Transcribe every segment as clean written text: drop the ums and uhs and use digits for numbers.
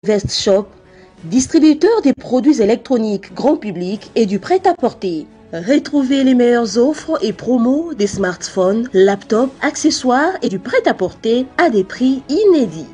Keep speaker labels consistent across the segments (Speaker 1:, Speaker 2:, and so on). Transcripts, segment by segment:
Speaker 1: Vest Shop, distributeur des produits électroniques grand public et du prêt-à-porter. Retrouvez les meilleures offres et promos des smartphones, laptops, accessoires et du prêt-à-porter à des prix inédits.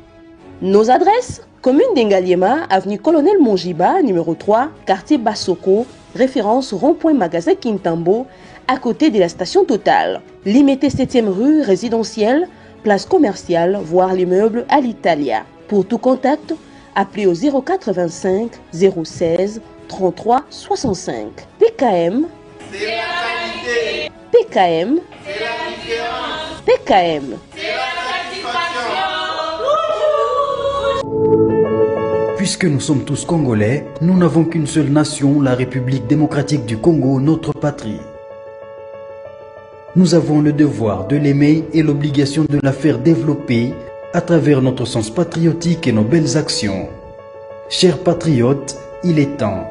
Speaker 1: Nos adresses: commune d'Engaliema, avenue Colonel Mongiba, numéro 3, quartier Bassoko, référence rond-point magasin Kintambo, à côté de la station Total. Limité 7e rue résidentielle, place commerciale, voire l'immeuble à l'Italia. Pour tout contact, appelez au 0425 016 33 65. PKM,
Speaker 2: c'est la qualité.
Speaker 1: PKM,
Speaker 2: C'est la différence.
Speaker 1: PKM.
Speaker 2: C'est la satisfaction.
Speaker 3: Puisque nous sommes tous Congolais, nous n'avons qu'une seule nation, la République démocratique du Congo, notre patrie. Nous avons le devoir de l'aimer et l'obligation de la faire développer à travers notre sens patriotique et nos belles actions. Chers patriotes, il est temps.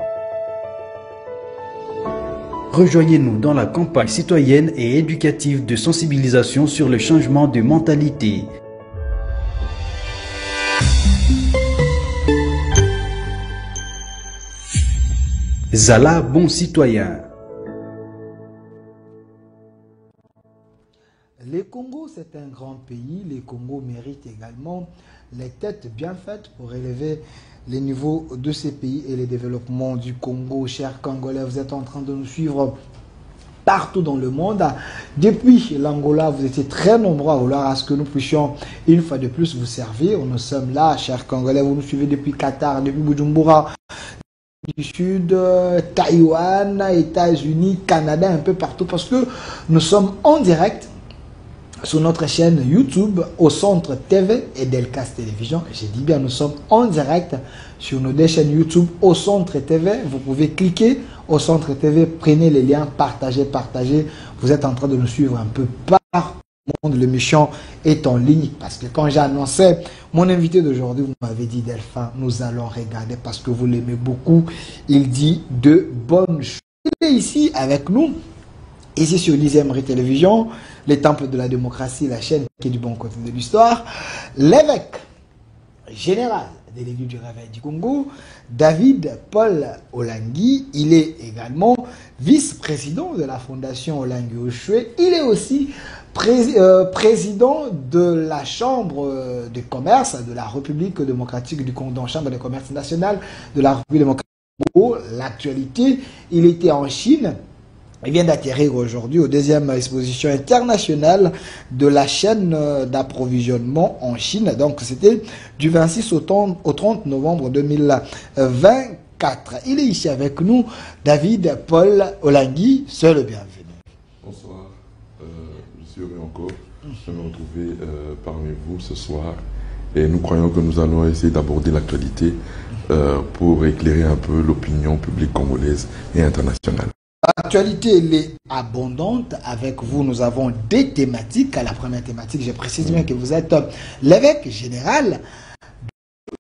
Speaker 3: Rejoignez-nous dans la campagne citoyenne et éducative de sensibilisation sur le changement de mentalité. Zala, bon citoyen.
Speaker 4: Le Congo, c'est un grand pays. Le Congo mérite également les têtes bien faites pour élever les niveaux de ces pays et le développement du Congo. Chers Congolais, vous êtes en train de nous suivre partout dans le monde. Depuis l'Angola, vous étiez très nombreux à vouloir à ce que nous puissions une fois de plus vous servir. Nous sommes là, chers Congolais. Vous nous suivez depuis Qatar, depuis Bujumbura, du Sud, Taïwan, États-Unis, Canada, un peu partout, parce que nous sommes en direct sur notre chaîne YouTube au Centre TV et Delcas Télévision. J'ai dit bien, nous sommes en direct sur nos deux chaînes YouTube au Centre TV. Vous pouvez cliquer au Centre TV, prenez les liens, partagez. Vous êtes en train de nous suivre un peu partout. L'émission est en ligne parce que quand j'ai annoncé mon invité d'aujourd'hui, vous m'avez dit: Delphin, nous allons regarder parce que vous l'aimez beaucoup. Il dit de bonnes choses. Il est ici avec nous, ici sur l'Isemery Télévision, les temples de la démocratie, la chaîne qui est du bon côté de l'histoire, l'évêque général de l'église du Réveil du Congo, David Paul Olangi. Il est également vice-président de la fondation Olangi Oshwe. Il est aussi président de la Chambre de commerce de la République démocratique du Congo, Chambre de commerce nationale de la République démocratique du Congo. L'actualité, il était en Chine. Il vient d'atterrir aujourd'hui aux 2e exposition internationale de la chaîne d'approvisionnement en Chine. Donc c'était du 26 au 30 novembre 2024. Il est ici avec nous, David Paul Olangi. Soyez le bienvenu.
Speaker 5: Bonsoir, je suis heureux encore de me retrouver parmi vous ce soir. Et nous croyons que nous allons essayer d'aborder l'actualité pour éclairer un peu l'opinion publique congolaise et internationale.
Speaker 4: L'actualité, elle est abondante. Avec vous, nous avons des thématiques. À la première thématique, je précise bien que vous êtes l'évêque général de la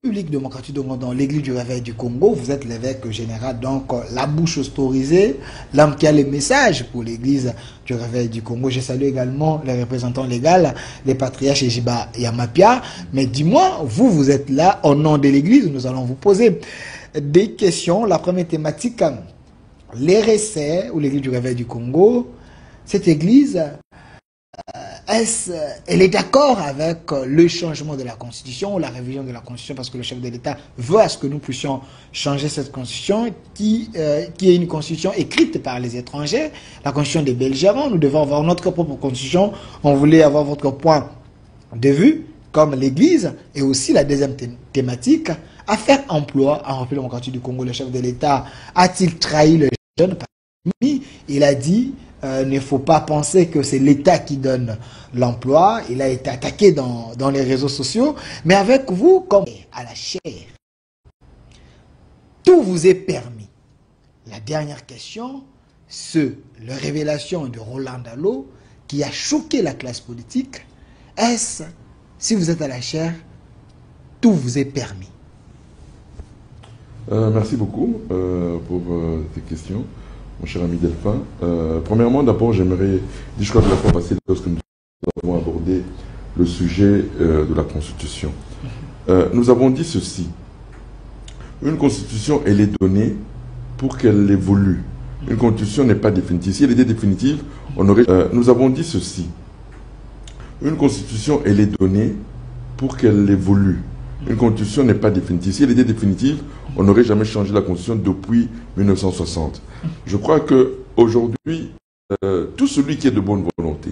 Speaker 4: République démocratique du Congo dans l'église du Réveil du Congo. Vous êtes l'évêque général, donc la bouche autorisée, l'homme qui a les messages pour l'église du Réveil du Congo. Je salue également les représentants légaux, les patriarches Ejiba Yamapia. Mais dis-moi, vous êtes là au nom de l'église. Nous allons vous poser des questions. La première thématique: l'RSC ou l'église du Réveil du Congo. Cette église, elle est d'accord avec le changement de la constitution ou la révision de la constitution, parce que le chef de l'État veut à ce que nous puissions changer cette constitution qui est une constitution écrite par les étrangers, la constitution des belgérants. Nous devons avoir notre propre constitution. On voulait avoir votre point de vue comme l'église. Et aussi la deuxième thématique: à faire emploi en République démocratique du Congo. Le chef de l'État a-t-il trahi le jeune? Il a dit il ne faut pas penser que c'est l'État qui donne l'emploi. Il a été attaqué dans les réseaux sociaux. Mais avec vous, comme à la chair, tout vous est permis. La dernière question, c'est la révélation de Roland Dallot qui a choqué la classe politique. Est-ce, si vous êtes à la chair, tout vous est permis?
Speaker 5: Merci beaucoup pour tes questions, mon cher ami Delphin. Premièrement, d'abord, j'aimerais dire, je crois que la fois passée, lorsque nous avons abordé le sujet de la Constitution, nous avons dit ceci. Une constitution, elle est donnée pour qu'elle évolue. Une constitution n'est pas définitive. Si elle était définitive, on aurait... nous avons dit ceci. Une constitution, elle est donnée pour qu'elle évolue. Une constitution n'est pas définitive. Si elle était définitive, on n'aurait jamais changé la constitution depuis 1960. Je crois qu'aujourd'hui, tout celui qui est de bonne volonté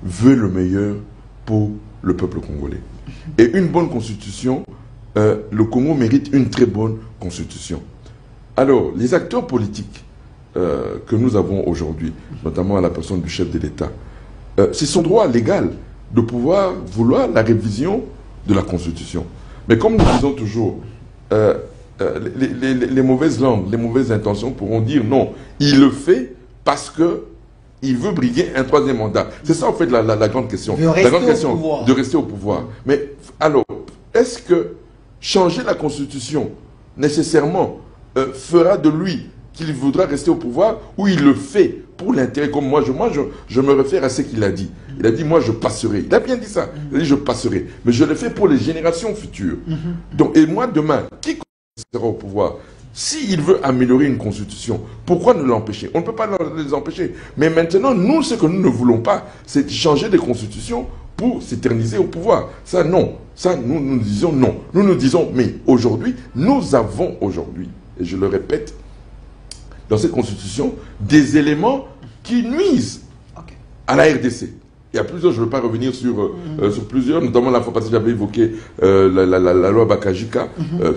Speaker 5: veut le meilleur pour le peuple congolais. Et une bonne constitution, le Congo mérite une très bonne constitution. Alors, les acteurs politiques que nous avons aujourd'hui, notamment à la personne du chef de l'État, c'est son droit légal de pouvoir vouloir la révision de la constitution. Mais comme nous disons toujours, les mauvaises langues, les mauvaises intentions pourront dire non, il le fait parce que il veut briguer un troisième mandat. C'est ça en fait la grande question. La grande question de rester au pouvoir. Mais alors, est-ce que changer la constitution nécessairement fera de lui qu'il voudra rester au pouvoir, ou il le fait pour l'intérêt, comme moi je me réfère à ce qu'il a dit. Il a dit, moi je passerai. Il a bien dit ça. Il a dit, je passerai. Mais je le fais pour les générations futures. Donc, et moi, demain, qui sera au pouvoir? S'il veut améliorer une constitution, pourquoi ne l'empêcher? On ne peut pas les empêcher. Mais maintenant, nous, ce que nous ne voulons pas, c'est changer de constitution pour s'éterniser au pouvoir. Ça, non. Ça, nous disons non. Nous disons, mais aujourd'hui, nous avons aujourd'hui, et je le répète, dans cette constitution, des éléments qui nuisent à la RDC. Il y a plusieurs, je ne veux pas revenir sur plusieurs, notamment la fois passée, j'avais évoqué la loi Bakajika,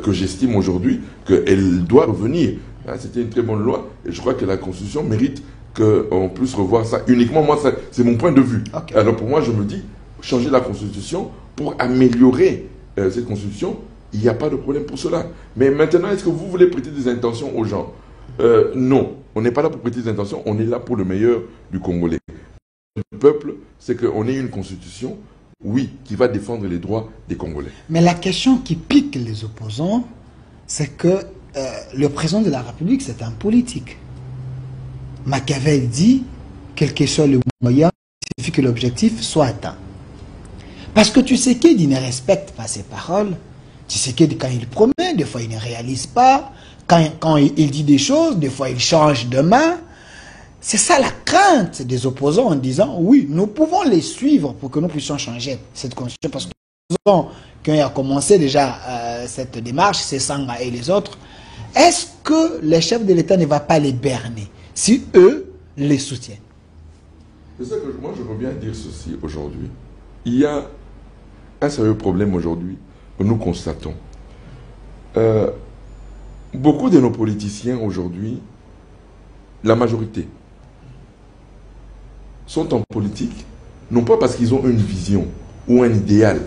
Speaker 5: que j'estime aujourd'hui qu'elle doit revenir. Hein, c'était une très bonne loi, et je crois que la constitution mérite qu'on puisse revoir ça uniquement. Moi, c'est mon point de vue. Alors pour moi, je me dis, changer la constitution pour améliorer cette constitution, il n'y a pas de problème pour cela. Mais maintenant, est-ce que vous voulez prêter des intentions aux gens? Non, on n'est pas là pour prêter des intentions, on est là pour le meilleur du Congolais. Le peuple, c'est qu'on ait une constitution, oui, qui va défendre les droits des Congolais.
Speaker 4: Mais la question qui pique les opposants, c'est que le président de la République, c'est un politique. Machiavel dit, quel que soit le moyen, il suffit que l'objectif soit atteint. Parce que tu sais qu'il ne respecte pas ses paroles. Tu sais que quand il promet, des fois il ne réalise pas. Quand il dit des choses, des fois il change de main. C'est ça la crainte des opposants en disant, oui, nous pouvons les suivre pour que nous puissions changer cette constitution. Parce que quand il a commencé déjà cette démarche, c'est Sanga et les autres, est-ce que le chef de l'État ne va pas les berner si eux les soutiennent?
Speaker 5: C'est ça que moi je veux bien dire ceci aujourd'hui. Il y a un sérieux problème aujourd'hui que nous constatons. Beaucoup de nos politiciens aujourd'hui, la majorité, sont en politique, non pas parce qu'ils ont une vision ou un idéal,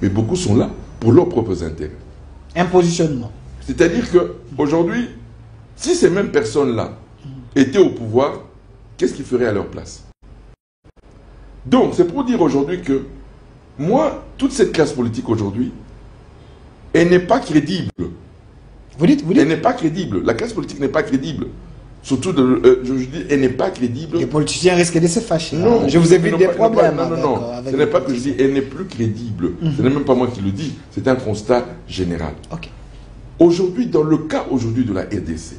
Speaker 5: mais beaucoup sont là pour leurs propres intérêts.
Speaker 4: Un positionnement.
Speaker 5: C'est-à-dire qu'aujourd'hui, si ces mêmes personnes-là étaient au pouvoir, qu'est-ce qu'ils feraient à leur place? Donc, c'est pour dire aujourd'hui que moi, toute cette classe politique aujourd'hui, elle n'est pas crédible.
Speaker 4: Vous dites
Speaker 5: Elle n'est pas crédible. La classe politique n'est pas crédible. Surtout, je dis, elle n'est pas crédible.
Speaker 4: Les politiciens risquent de se fâcher.
Speaker 5: Non,
Speaker 4: je vous évite des problèmes.
Speaker 5: Non. Ce n'est pas que je dis, elle n'est plus crédible. Ce n'est même pas moi qui le dis. C'est un constat général. Aujourd'hui, dans le cas aujourd'hui de la RDC,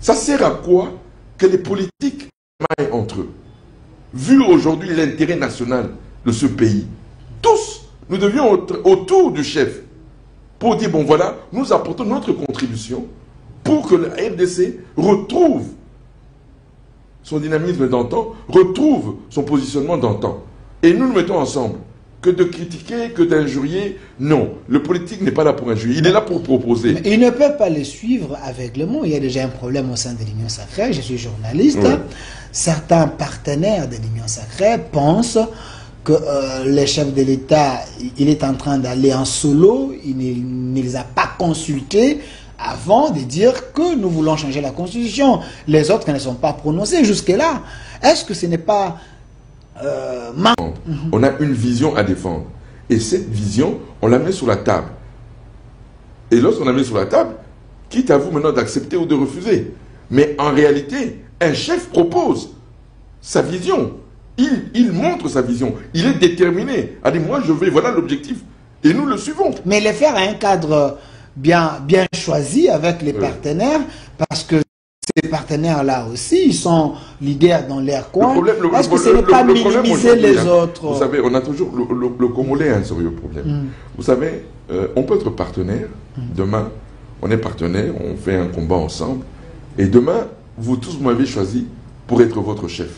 Speaker 5: ça sert à quoi que les politiques maillent entre eux? Vu aujourd'hui l'intérêt national de ce pays, tous, nous devions être autour du chef pour dire, bon voilà, nous apportons notre contribution pour que la RDC retrouve son dynamisme d'antan, retrouve son positionnement d'antan. Et nous nous mettons ensemble. Que de critiquer, que d'injurier, non. Le politique n'est pas là pour injurier, il est là pour proposer.
Speaker 4: Mais il ne peut pas les suivre aveuglément. Il y a déjà un problème au sein de l'Union Sacrée. Je suis journaliste. Oui. Certains partenaires de l'Union Sacrée pensent que le chef de l'État, il est en train d'aller en solo, il ne les a pas consultés avant de dire que nous voulons changer la Constitution. Les autres ne sont pas prononcés jusque-là. Est-ce que ce n'est pas...
Speaker 5: On a une vision à défendre. Et cette vision, on la met sur la table. Et lorsqu'on la met sur la table, quitte à vous maintenant d'accepter ou de refuser. Mais en réalité, un chef propose sa vision. Il montre sa vision. Il est déterminé. Il dit, moi je vais, voilà l'objectif. Et nous le suivons.
Speaker 4: Mais les faire à un cadre bien choisi avec les partenaires, parce que ces partenaires-là aussi, ils sont leaders dans leur coin. Est-ce que ce n'est pas minimiser les autres?
Speaker 5: Vous savez, on a toujours... Le Congolais a un sérieux problème. Vous savez, on peut être partenaire. Demain, on est partenaire, on fait un combat ensemble. Et demain, vous tous m'avez choisi pour être votre chef.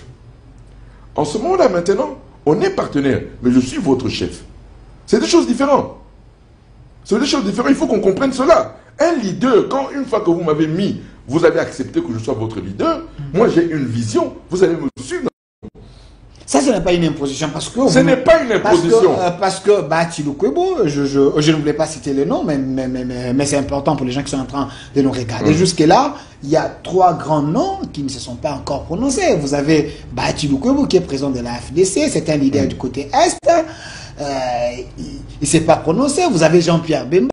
Speaker 5: En ce moment-là, maintenant, on est partenaire, mais je suis votre chef. C'est des choses différentes. C'est des choses différentes. Il faut qu'on comprenne cela. Un leader, quand une fois que vous m'avez mis, vous avez accepté que je sois votre leader, moi j'ai une vision, vous allez me suivre.
Speaker 4: Ça, ce n'est pas une imposition, parce que...
Speaker 5: Ce n'est pas une imposition.
Speaker 4: Parce que Bathilou Kouébo, je ne voulais pas citer le nom, mais c'est important pour les gens qui sont en train de nous regarder. Jusque-là, il y a 3 grands noms qui ne se sont pas encore prononcés. Vous avez Bathilou Kouébo, qui est président de la FDC, c'est un leader du côté Est. Il ne s'est pas prononcé. Vous avez Jean-Pierre Bemba,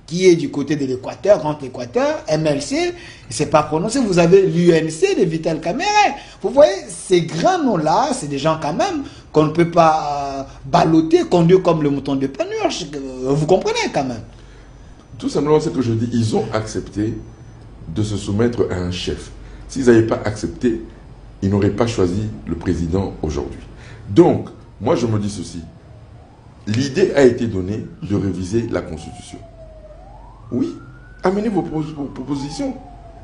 Speaker 4: qui est du côté de l'Équateur, Grand Équateur, MLC, il ne s'est pas prononcé. Vous avez l'UNC de Vital Kamerhe. Vous voyez, ces grands noms-là, c'est des gens quand même qu'on ne peut pas balloter, conduire comme le mouton de Panurge. Vous comprenez quand même?
Speaker 5: Tout simplement, ce que je dis, ils ont accepté de se soumettre à un chef. S'ils n'avaient pas accepté, ils n'auraient pas choisi le président aujourd'hui. Donc, moi je me dis ceci. L'idée a été donnée de réviser la Constitution. Oui, amenez vos propositions.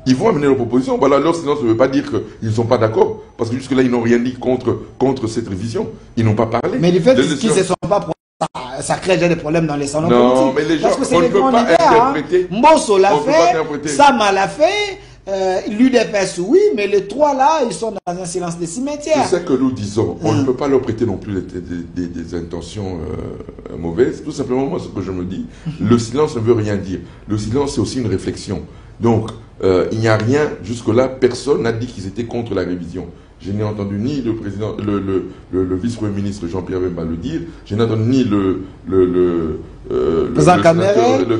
Speaker 5: Ils vont amener leurs propositions. Voilà, alors sinon, ça ne veut pas dire qu'ils ne sont pas d'accord. Parce que jusque-là, ils n'ont rien dit contre cette révision. Ils n'ont pas parlé.
Speaker 4: Mais le fait qu'ils ne se sont pas ça crée déjà des problèmes dans les salons politiques.
Speaker 5: Non, mais les gens,
Speaker 4: parce que c'est
Speaker 5: on ne peut pas interpréter.
Speaker 4: Mbosso l'a fait, Sama l'a fait, l'UDPS oui, mais les 3 là, ils sont dans un silence des cimetières.
Speaker 5: C'est ce que nous disons. On ne peut pas leur prêter non plus des intentions mauvaises. Tout simplement, moi, ce que je me dis, le silence ne veut rien dire. Le silence, c'est aussi une réflexion. Donc, il n'y a rien, jusque-là, personne n'a dit qu'ils étaient contre la révision. Je n'ai entendu ni le président, le vice-premier ministre Jean-Pierre Bemba le dire, je n'ai entendu ni le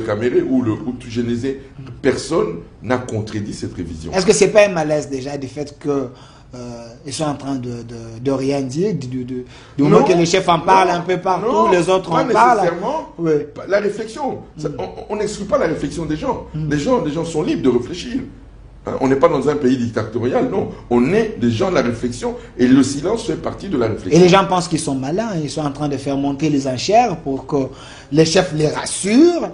Speaker 5: Kamerhe ou le Tougenézé. Personne n'a contredit cette révision.
Speaker 4: Est-ce que ce n'est pas un malaise déjà du fait que ils sont en train de rien dire, du moment que les chefs en parlent un peu partout, non, les autres en parlent?
Speaker 5: Nécessairement. Oui. La réflexion, on n'exclut pas la réflexion des gens. Les gens sont libres de réfléchir. On n'est pas dans un pays dictatorial, non. On est des gens de la réflexion et le silence fait partie de la réflexion.
Speaker 4: Et les gens pensent qu'ils sont malins, ils sont en train de faire monter les enchères pour que les chefs les rassurent,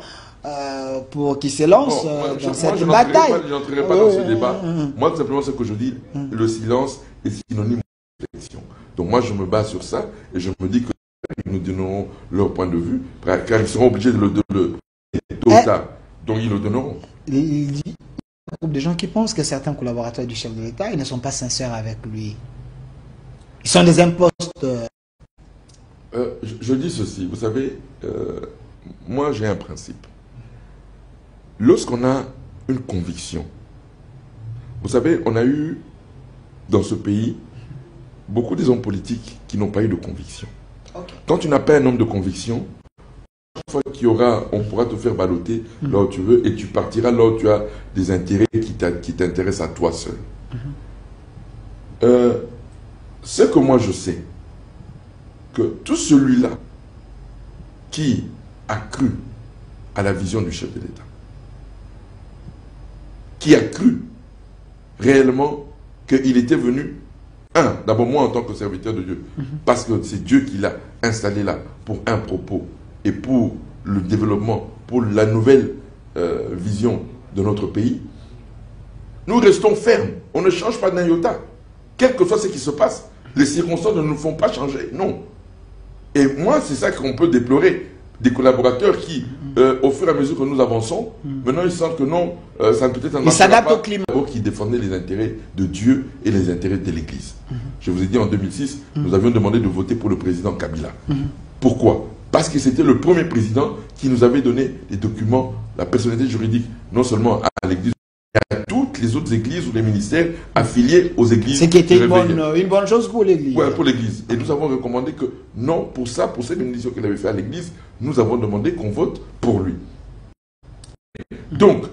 Speaker 4: pour qu'ils se lancent dans cette bataille.
Speaker 5: Je n'entrerai pas dans ce débat. Moi, tout simplement, ce que je dis, le silence est synonyme de réflexion. Donc moi, je me base sur ça et je me dis que nous donnerons leur point de vue, car ils seront obligés de le donner tôt ou tard. Donc ils le donneront.
Speaker 4: Il dit un groupe de gens qui pensent que certains collaborateurs du chef de l'État, ils ne sont pas sincères avec lui. Ils sont des imposteurs.
Speaker 5: Je dis ceci, vous savez, moi j'ai un principe. Lorsqu'on a une conviction, vous savez, on a eu dans ce pays beaucoup des hommes politiques qui n'ont pas eu de conviction. Okay. Quand tu n'as pas un homme de conviction, chaque fois qu'il y aura, on pourra te faire balloter là où tu veux et tu partiras là où tu as des intérêts qui t'intéressent à toi seul. Ce que moi je sais, que tout celui-là qui a cru à la vision du chef de l'État, qui a cru réellement qu'il était venu, d'abord moi en tant que serviteur de Dieu, parce que c'est Dieu qui l'a installé là pour un propos et pour le développement, pour la nouvelle vision de notre pays, nous restons fermes, on ne change pas d'un iota. Quel que soit ce qui se passe, les circonstances ne nous font pas changer, non. Et moi, c'est ça qu'on peut déplorer. Des collaborateurs qui, au fur et à mesure que nous avançons, maintenant ils sentent que non, ça peut-être un
Speaker 4: s'adapte au climat.
Speaker 5: Qui défendaient les intérêts de Dieu et les intérêts de l'Église. Je vous ai dit en 2006, nous avions demandé de voter pour le président Kabila. Pourquoi? Parce que c'était le premier président qui nous avait donné les documents, la personnalité juridique, non seulement à l'Église, mais à toutes les autres églises ou les ministères affiliés aux églises.
Speaker 4: Ce qui était une bonne chose pour l'Église.
Speaker 5: Oui, pour l'Église. Et nous avons recommandé que non, pour ça, pour cette bénédiction qu'il avait fait à l'Église, nous avons demandé qu'on vote pour lui. Donc,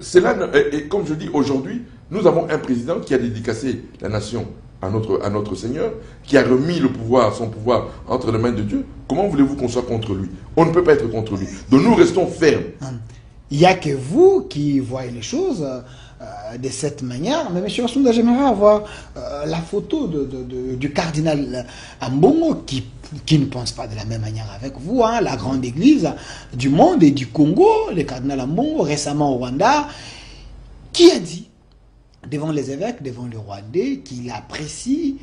Speaker 5: c'est là, et comme je dis aujourd'hui, nous avons un président qui a dédicacé la nation à notre Seigneur, qui a remis le pouvoir, son pouvoir entre les mains de Dieu. comment voulez-vous qu'on soit contre lui? On ne peut pas être contre lui. Donc nous restons fermes.
Speaker 4: Il n'y a que vous qui voyez les choses de cette manière. Mais M. Massounda, j'aimerais avoir la photo du cardinal Ambongo qui ne pense pas de la même manière avec vous. Hein, la grande église du monde et du Congo, le cardinal Ambongo, récemment au Rwanda, qui a dit devant les évêques, devant le Rwandais, qu'il apprécie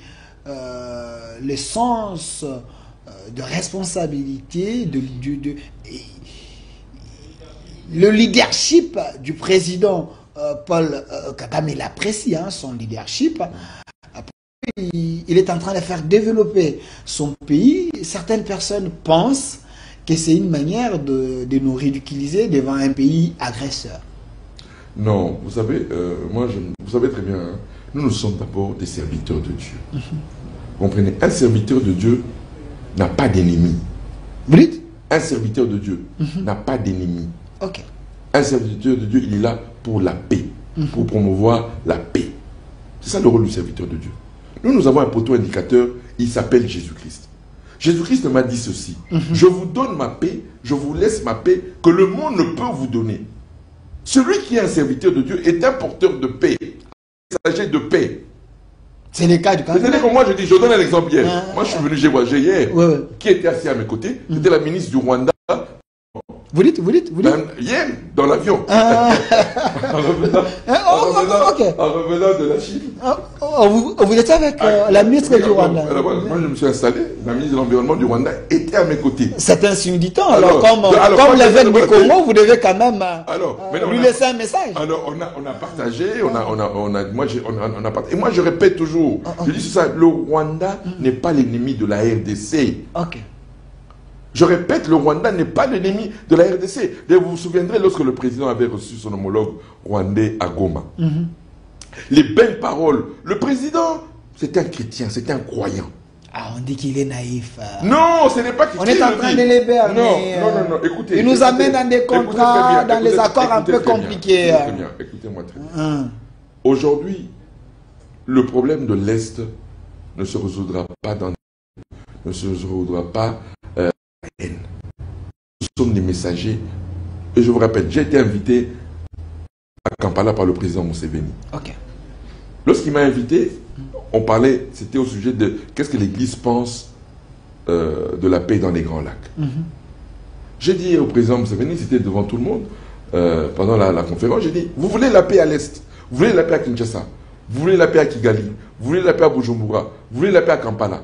Speaker 4: le sens de responsabilité, le leadership du président Paul Kagame. Il apprécie son leadership. Il est en train de faire développer son pays. Certaines personnes pensent que c'est une manière de nous ridiculiser devant un pays agresseur.
Speaker 5: Non, vous savez, vous savez très bien, hein, nous sommes d'abord des serviteurs de Dieu. Vous comprenez? Un serviteur de Dieu n'a pas d'ennemi.
Speaker 4: Vous dites?
Speaker 5: Un serviteur de Dieu n'a pas d'ennemi.
Speaker 4: Ok.
Speaker 5: Un serviteur de Dieu, il est là pour la paix, pour promouvoir la paix. C'est ça le rôle du serviteur de Dieu. Nous avons un poteau indicateur, il s'appelle Jésus-Christ. Jésus-Christ m'a dit ceci, je vous donne ma paix, je vous laisse ma paix, que le monde ne peut vous donner. Celui qui est un serviteur de Dieu est un porteur de paix, un messager de paix.
Speaker 4: C'est le cas du Canada.
Speaker 5: C'est-à-dire que moi je dis, je donne un exemple hier. Moi je suis venu, j'ai hier, qui était assis à mes côtés, c'était la ministre du Rwanda.
Speaker 4: Vous dites
Speaker 5: Hier, dans l'avion. En revenant de la Chine.
Speaker 4: Vous étiez avec la ministre du Rwanda.
Speaker 5: Moi, je me suis installé. La ministre de l'Environnement du Rwanda était à mes côtés.
Speaker 4: C'est insultant. Alors, comme l'évêque du Congo, vous devez quand même lui laisser un message.
Speaker 5: Alors, on a partagé. On a partagé. Et moi, je répète toujours. Je dis ça. Le Rwanda n'est pas l'ennemi de la RDC.
Speaker 4: Ok.
Speaker 5: Je répète, le Rwanda n'est pas l'ennemi de la RDC. Et vous vous souviendrez lorsque le président avait reçu son homologue rwandais à Goma. Les belles paroles. Le président, c'est un chrétien, c'est un croyant.
Speaker 4: Ah, on dit qu'il est naïf.
Speaker 5: Non, ce n'est pas qu'il
Speaker 4: on est en train de les berner.
Speaker 5: Non, écoutez.
Speaker 4: Il nous amène dans des contrats, dans les accords un peu compliqués.
Speaker 5: Écoutez-moi très bien. Aujourd'hui, le problème de l'Est ne se résoudra pas haine. Nous sommes des messagers. Et je vous rappelle, j'ai été invité à Kampala par le président Museveni. Lorsqu'il m'a invité, on parlait, c'était au sujet de qu'est-ce que l'Église pense de la paix dans les Grands Lacs. J'ai dit au président Museveni, c'était devant tout le monde, pendant la conférence, j'ai dit, vous voulez la paix à l'Est, vous voulez la paix à Kinshasa, vous voulez la paix à Kigali, vous voulez la paix à Bujumbura, vous voulez la paix à Kampala.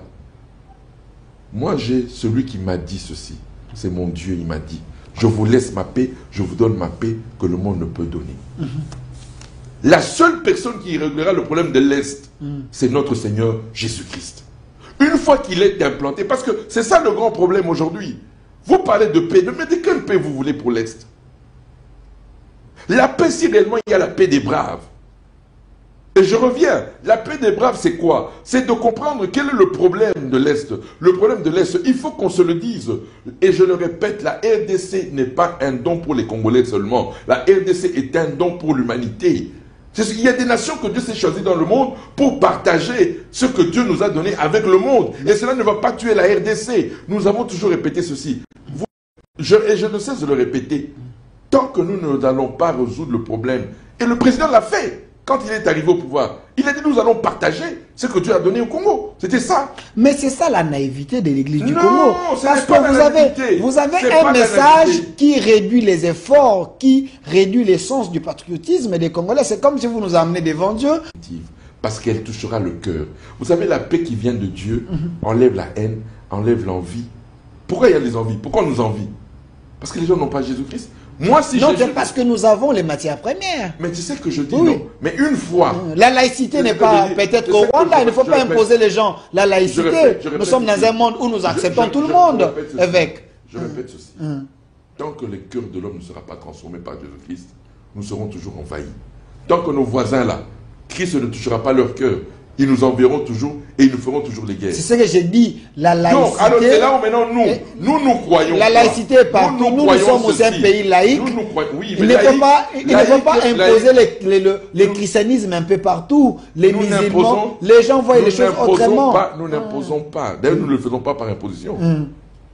Speaker 5: Moi, j'ai celui qui m'a dit ceci. C'est mon Dieu, il m'a dit. Je vous laisse ma paix, je vous donne ma paix que le monde ne peut donner. La seule personne qui réglera le problème de l'Est, c'est notre Seigneur Jésus-Christ. Une fois qu'il est implanté, parce que c'est ça le grand problème aujourd'hui. Vous parlez de paix, mais de quelle paix vous voulez pour l'Est? La paix, si réellement il y a la paix des braves. Et je reviens, la paix des braves, c'est quoi? C'est de comprendre quel est le problème de l'Est. Le problème de l'Est, il faut qu'on se le dise. Et je le répète, la RDC n'est pas un don pour les Congolais seulement. La RDC est un don pour l'humanité. Il y a des nations que Dieu s'est choisi dans le monde pour partager ce que Dieu nous a donné avec le monde. Et cela ne va pas tuer la RDC. Nous avons toujours répété ceci. Et je ne cesse de le répéter. Tant que nous n'allons pas résoudre le problème, et le président l'a fait. Quand il est arrivé au pouvoir, il a dit nous allons partager ce que Dieu a donné au Congo. C'était ça.
Speaker 4: Mais c'est ça la naïveté de l'Église du Congo. Parce que vous avez un message qui réduit les efforts, qui réduit l'essence du patriotisme des Congolais. C'est comme si vous nous amenez devant Dieu.
Speaker 5: Parce qu'elle touchera le cœur. Vous savez, la paix qui vient de Dieu enlève la haine, enlève l'envie. Pourquoi il y a des envies? Pourquoi on nous envie? Parce que les gens n'ont pas Jésus-Christ. Moi, si
Speaker 4: non, c'est parce que nous avons les matières premières.
Speaker 5: Mais tu sais que je dis non. Mais une fois...
Speaker 4: La laïcité n'est pas peut-être au Rwanda. Il ne faut pas imposer les gens la laïcité. Nous sommes dans un monde où nous acceptons tout le monde. Évêque.
Speaker 5: Je répète ceci. Tant que le cœur de l'homme ne sera pas transformé par Jésus-Christ, nous serons toujours envahis. Tant que nos voisins là, Christ ne touchera pas leur cœur, ils nous enverront toujours et ils nous feront toujours les guerres.
Speaker 4: C'est ce que j'ai dit. La laïcité.
Speaker 5: Donc, alors c'est là où maintenant nous croyons.
Speaker 4: La laïcité est partout. Nous sommes aussi un pays laïque.
Speaker 5: Oui,
Speaker 4: il ne faut pas imposer le christianisme un peu partout. Les musulmans, les gens voient les choses autrement.
Speaker 5: Nous n'imposons pas. D'ailleurs, nous ne le faisons pas par imposition.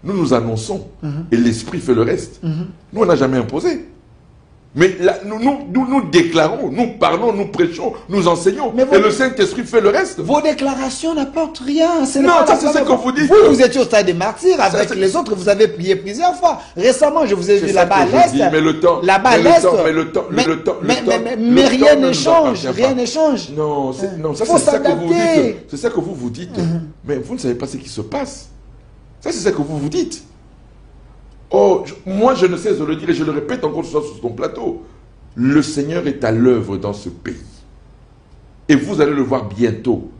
Speaker 5: nous nous annonçons et l'Esprit fait le reste. Nous, on n'a jamais imposé. Mais là, nous déclarons, nous parlons, nous prêchons, nous enseignons. Et le Saint-Esprit fait le reste.
Speaker 4: Vos déclarations n'apportent rien.
Speaker 5: Non, ça c'est ce que vous dites.
Speaker 4: Vous étiez au stade des martyrs avec les autres, vous avez prié plusieurs fois. Récemment, je vous ai vu là-bas à l'Est.
Speaker 5: Mais le temps.
Speaker 4: Là-bas à l'Est. Mais rien ne change. Rien ne change.
Speaker 5: Non, ça c'est ça que vous dites. C'est ça que vous vous dites. Mais vous ne savez pas ce qui se passe. Ça c'est ça que vous vous dites. Oh, moi je ne cesse de le dire et je le répète encore ce soir sur ton plateau. Le Seigneur est à l'œuvre dans ce pays. Et vous allez le voir bientôt.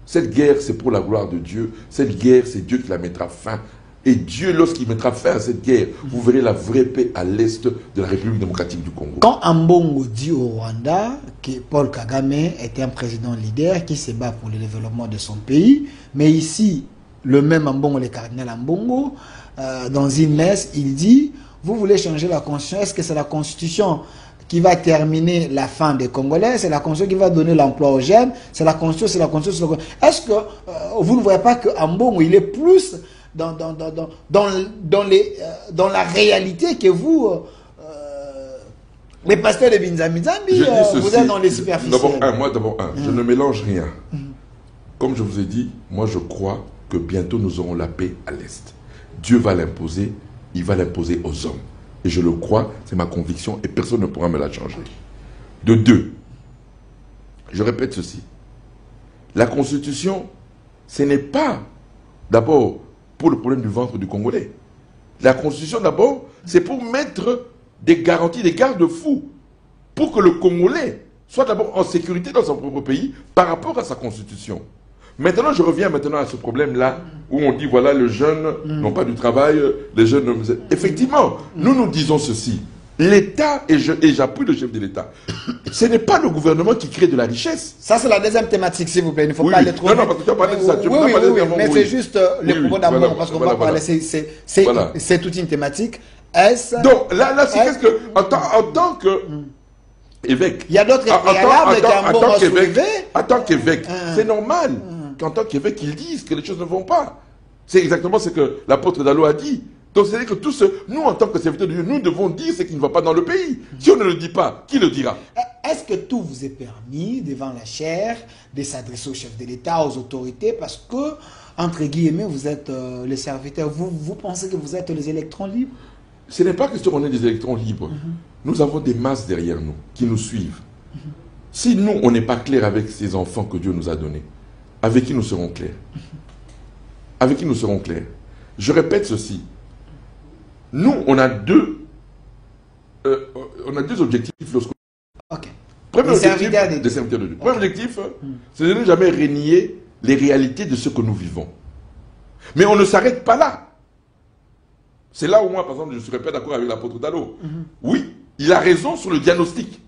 Speaker 5: Cette guerre, c'est pour la gloire de Dieu. Cette guerre, c'est Dieu qui la mettra fin. Et Dieu, lorsqu'il mettra fin à cette guerre, vous verrez la vraie paix à l'est de la République démocratique du Congo.
Speaker 4: Quand Ambongo dit au Rwanda que Paul Kagame est un président leader qui se bat pour le développement de son pays, mais ici, le même Ambongo, le cardinal Ambongo, dans une messe, il dit, vous voulez changer la constitution, est-ce que c'est la constitution qui va terminer la fin des Congolais, c'est la constitution qui va donner l'emploi aux jeunes, c'est la constitution, c'est la constitution, c'est la constitution. Est-ce que vous ne voyez pas que Ambongo, il est plus dans la réalité que vous, les pasteurs de Binzamizambi, vous êtes dans les superficiels.
Speaker 5: D'abord, je ne mélange rien. Comme je vous ai dit, moi je crois que bientôt nous aurons la paix à l'Est. Dieu va l'imposer, il va l'imposer aux hommes. Et je le crois, c'est ma conviction et personne ne pourra me la changer. De deux, je répète ceci. La Constitution, ce n'est pas d'abord pour le problème du ventre du Congolais. La Constitution d'abord, c'est pour mettre des garanties, des garde-fous pour que le Congolais soit d'abord en sécurité dans son propre pays par rapport à sa Constitution. Maintenant, je reviens maintenant à ce problème-là où on dit, voilà, les jeunes n'ont pas du travail, les jeunes... Effectivement, nous disons ceci. L'État, et j'appuie le chef de l'État, ce n'est pas le gouvernement qui crée de la richesse.
Speaker 4: Ça, c'est la deuxième thématique, s'il vous plaît. Il ne faut pas aller trop...
Speaker 5: Non, parce que tu as parlé de ça.
Speaker 4: Mais c'est juste les propos d'amour, parce qu'on va parler, c'est toute une thématique.
Speaker 5: Donc, là, c'est qu'est-ce que... En tant que... évêque...
Speaker 4: Il y a d'autres préalables qu'Ambongo a soulevés.
Speaker 5: En tant qu'évêque, c'est normal qu'en tant qu'évêque, ils disent que les choses ne vont pas. C'est exactement ce que l'apôtre Dalo a dit. Donc, c'est-à-dire que nous, en tant que serviteurs de Dieu, nous devons dire ce qui ne va pas dans le pays. Si on ne le dit pas, qui le dira?
Speaker 4: Est-ce que tout vous est permis, devant la chair, de s'adresser au chef de l'État, aux autorités, parce que, entre guillemets, vous êtes les serviteurs, vous pensez que vous êtes les électrons libres?
Speaker 5: Ce n'est pas question qu'on ait des électrons libres. Nous avons des masses derrière nous, qui nous suivent. Si nous, on n'est pas clair avec ces enfants que Dieu nous a donnés, avec qui nous serons clairs? Avec qui nous serons clairs? Je répète ceci. Nous, on a deux objectifs lorsqu'on... Premier objectif, des serviteurs de Dieu. Premier objectif, c'est de ne jamais renier les réalités de ce que nous vivons. Mais on ne s'arrête pas là. C'est là où moi, par exemple, je ne serais pas d'accord avec l'apôtre Dalo. Oui, il a raison sur le diagnostic.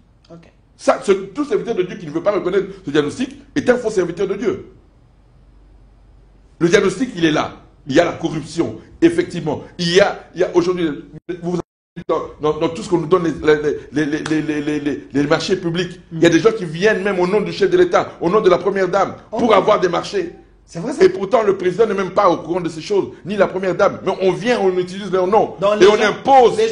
Speaker 5: Ça, tout serviteur de Dieu qui ne veut pas reconnaître ce diagnostic est un faux serviteur de Dieu. Le diagnostic, il est là. Il y a la corruption, effectivement. Il y a aujourd'hui, vous dans tout ce qu'on nous donne, les marchés publics, il y a des gens qui viennent même au nom du chef de l'État, au nom de la première dame, pour avoir des marchés.
Speaker 4: Vrai, ça.
Speaker 5: Et pourtant, le président n'est même pas au courant de ces choses, ni la première dame. Mais on vient, on utilise leur nom. Et on impose, et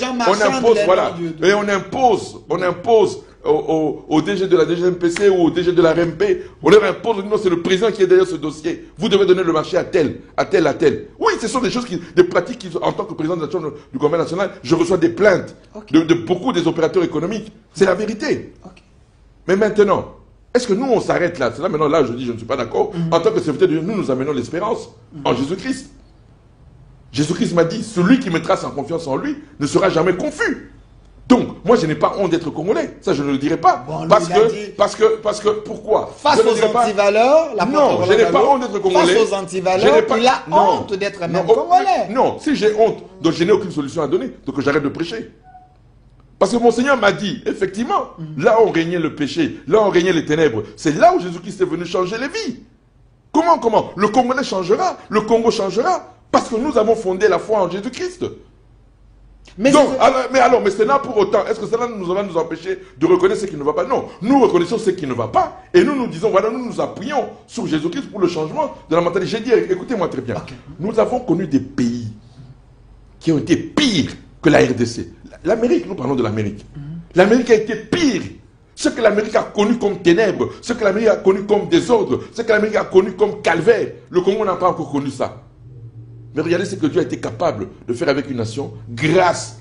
Speaker 5: on impose au DG de la DGMPC ou au DG de la RMP, on leur impose, non, c'est le président qui est derrière ce dossier. Vous devez donner le marché à tel, à tel, à tel. Oui, ce sont des choses, des pratiques qui, en tant que président de la Chambre du commerce national, je reçois des plaintes de beaucoup des opérateurs économiques. C'est la vérité. Mais maintenant, est-ce que nous, on s'arrête là? C'est là, maintenant, là, je dis, je ne suis pas d'accord. En tant que serviteur de Dieu, nous amenons l'espérance en Jésus-Christ. Jésus-Christ m'a dit, celui qui mettra sa confiance en lui ne sera jamais confus. Donc, moi, je n'ai pas honte d'être congolais. Ça, je ne le dirai pas.
Speaker 4: Bon,
Speaker 5: parce que, pourquoi?
Speaker 4: Face aux antivaleurs,
Speaker 5: non, je n'ai pas honte d'être congolais.
Speaker 4: Face aux antivaleurs, il a honte d'être même congolais.
Speaker 5: Non, si j'ai honte, donc je n'ai aucune solution à donner. Donc, j'arrête de prêcher. Parce que mon Seigneur m'a dit, effectivement, là où régnait le péché, là où régnaient les ténèbres, c'est là où Jésus-Christ est venu changer les vies. Comment? Le Congolais changera, le Congo changera, parce que nous avons fondé la foi en Jésus-Christ. Mais cela pour autant, est-ce que cela va nous empêcher de reconnaître ce qui ne va pas? Non, nous reconnaissons ce qui ne va pas, et nous disons, voilà, nous nous appuyons sur Jésus-Christ pour le changement de la mentalité. J'ai dit, écoutez-moi très bien, nous avons connu des pays qui ont été pires que la RDC. L'Amérique, nous parlons de l'Amérique. L'Amérique a été pire. Ce que l'Amérique a connu comme ténèbres, ce que l'Amérique a connu comme désordre, ce que l'Amérique a connu comme calvaire, le Congo n'a pas encore connu ça. Mais regardez ce que Dieu a été capable de faire avec une nation grâce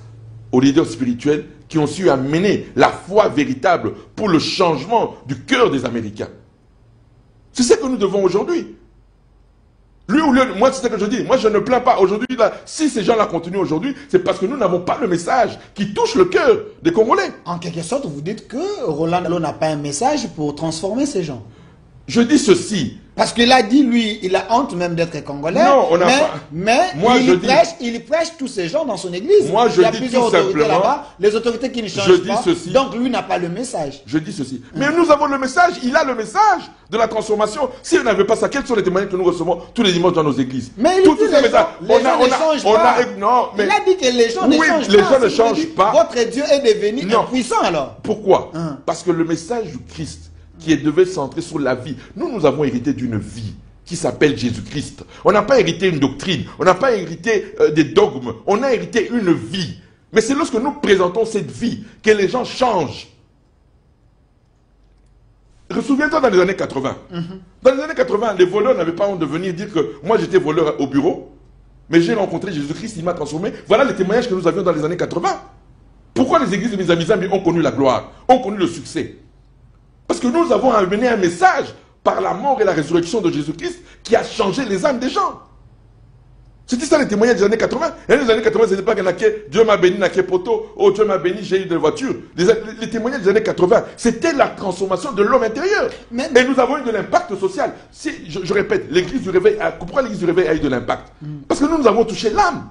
Speaker 5: aux leaders spirituels qui ont su amener la foi véritable pour le changement du cœur des Américains. C'est ce que nous devons aujourd'hui. Lui ou lui, moi c'est ce que je dis, moi je ne plains pas aujourd'hui, si ces gens-là continuent aujourd'hui, c'est parce que nous n'avons pas le message qui touche le cœur des Congolais.
Speaker 4: En quelque sorte, vous dites que Roland Dalo n'a pas un message pour transformer ces gens.
Speaker 5: Je dis ceci.
Speaker 4: Parce qu'il a dit, lui, il a honte même d'être congolais.
Speaker 5: Non, on n'a pas.
Speaker 4: Mais
Speaker 5: moi,
Speaker 4: il prêche tous ces gens dans son église.
Speaker 5: Moi, je
Speaker 4: il y a
Speaker 5: dis
Speaker 4: plusieurs
Speaker 5: tout
Speaker 4: autorités
Speaker 5: simplement.
Speaker 4: là-bas, les autorités qui ne changent pas.
Speaker 5: Ceci.
Speaker 4: Donc lui n'a pas le message.
Speaker 5: Je dis ceci. Mais nous avons le message, il a le message de la transformation. Si on n'avait pas ça, quels sont les témoignages que nous recevons tous les dimanches dans nos églises?
Speaker 4: Mais il dit les gens ne changent pas.
Speaker 5: Non, mais
Speaker 4: il a dit que les gens ne changent pas.
Speaker 5: Les gens ne changent pas.
Speaker 4: Votre Dieu est devenu impuissant alors.
Speaker 5: Pourquoi? Parce que le message du Christ qui devait se centrer sur la vie, nous avons hérité d'une vie qui s'appelle Jésus-Christ. On n'a pas hérité une doctrine, on n'a pas hérité des dogmes, on a hérité une vie. Mais c'est lorsque nous présentons cette vie que les gens changent. Souviens-toi dans les années 80. Dans les années 80, les voleurs n'avaient pas honte de venir dire que moi j'étais voleur au bureau, mais j'ai rencontré Jésus-Christ, il m'a transformé. Voilà les témoignages que nous avions dans les années 80. Pourquoi les églises de Mizamizambi ont connu la gloire, ont connu le succès? Parce que nous avons amené un message par la mort et la résurrection de Jésus-Christ qui a changé les âmes des gens. C'était ça les témoignages des années 80. Et les années 80, ce n'était pas que Dieu m'a béni, naqué poteau, oh Dieu m'a béni, j'ai eu des voitures. Les témoignages des années 80, c'était la transformation de l'homme intérieur. Et nous avons eu de l'impact social. Si, je répète, l'église du réveil, pourquoi l'église du réveil a eu de l'impact? Parce que nous avons touché l'âme.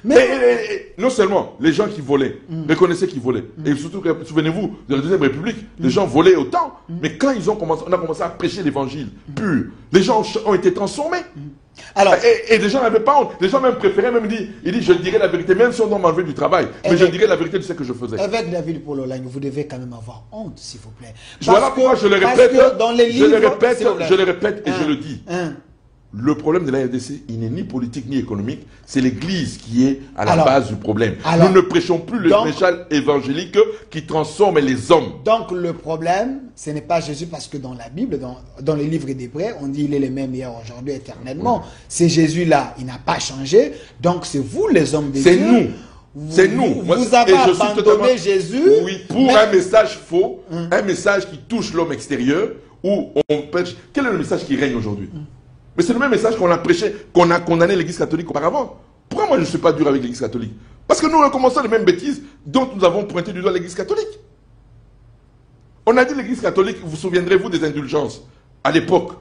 Speaker 5: Mais non seulement les gens qui volaient, reconnaissaient qu'ils volaient. Et surtout, souvenez-vous, de la Deuxième République, les gens volaient autant. Mais quand on a commencé à prêcher l'évangile pur, les gens ont été transformés. Alors, et les gens n'avaient pas honte. Les gens même préféraient, même dire, je dirais la vérité, même si on doit m'enlever du travail. Mais je dirais la vérité de ce que je faisais.
Speaker 4: Avec David Pololang, vous devez quand même avoir honte, s'il vous plaît.
Speaker 5: Voilà pourquoi je le répète, je le répète et je le dis. Le problème de la RDC, il n'est ni politique ni économique, c'est l'Église qui est à la base du problème. Nous ne prêchons plus le message évangélique qui transforme les hommes. Donc
Speaker 4: le problème, ce n'est pas Jésus, parce que dans la Bible, dans les livres d'Hébreux, on dit il est le même hier, aujourd'hui, éternellement. Oui. C'est Jésus-là, il n'a pas changé. Donc c'est vous les hommes de Dieu.
Speaker 5: C'est nous. C'est nous.
Speaker 4: Vous avez abandonné Jésus.
Speaker 5: Oui, pour un message faux, un message qui touche l'homme extérieur, où on prêche. Quel est le message qui règne aujourd'hui? Mais c'est le même message qu'on a prêché, qu'on a condamné l'Église catholique auparavant. Pourquoi moi je ne suis pas dur avec l'Église catholique? Parce que nous recommençons les mêmes bêtises dont nous avons pointé du doigt l'Église catholique. On a dit l'Église catholique, vous souviendrez-vous des indulgences à l'époque,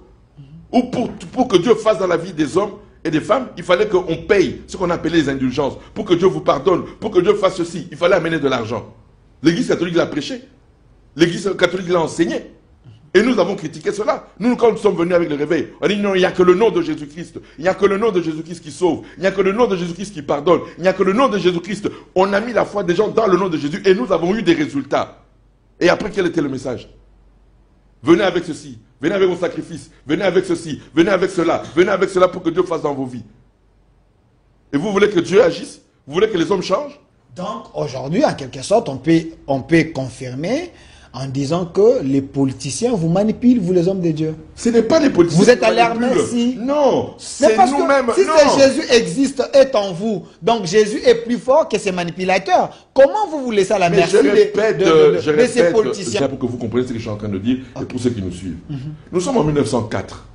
Speaker 5: où pour que Dieu fasse dans la vie des hommes et des femmes, il fallait qu'on paye ce qu'on appelait les indulgences. Pour que Dieu vous pardonne, pour que Dieu fasse ceci, il fallait amener de l'argent. L'Église catholique l'a prêché. L'Église catholique l'a enseigné. Et nous avons critiqué cela. Nous, quand nous sommes venus avec le réveil, on a dit non, il n'y a que le nom de Jésus-Christ. Il n'y a que le nom de Jésus-Christ qui sauve. Il n'y a que le nom de Jésus-Christ qui pardonne. Il n'y a que le nom de Jésus-Christ. On a mis la foi des gens dans le nom de Jésus et nous avons eu des résultats. Et après, quel était le message? Venez avec ceci. Venez avec vos sacrifices. Venez avec ceci. Venez avec cela. Venez avec cela pour que Dieu fasse dans vos vies. Et vous voulez que Dieu agisse? Vous voulez que les hommes changent?
Speaker 4: Donc, aujourd'hui, en quelque sorte, on peut confirmer en disant que les politiciens vous manipulent, vous les hommes de Dieu.
Speaker 5: Ce n'est pas les politiciens.
Speaker 4: Vous êtes à l'air merci.
Speaker 5: Non, c'est nous-mêmes.
Speaker 4: Si Jésus existe, est en vous, donc Jésus est plus fort que ces manipulateurs. Comment vous laissez à la merci de ces politiciens?
Speaker 5: Pour que vous compreniez ce que je suis en train de dire et pour ceux qui nous suivent. Nous sommes en 1904,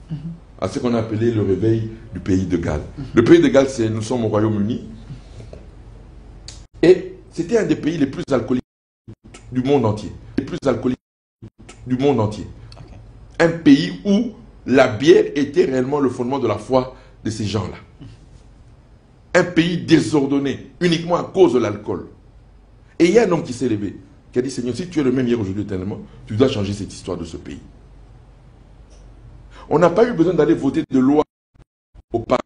Speaker 5: à ce qu'on a appelé le réveil du pays de Galles. Le pays de Galles, nous sommes au Royaume-Uni. Et c'était un des pays les plus alcooliques du monde entier. Les plus alcooliques du monde entier. Un pays où la bière était réellement le fondement de la foi de ces gens-là. Un pays désordonné, uniquement à cause de l'alcool. Et il y a un homme qui s'est levé, qui a dit, Seigneur, si tu es le même hier, aujourd'hui, éternellement, tu dois changer cette histoire de ce pays. On n'a pas eu besoin d'aller voter de loi au Parlement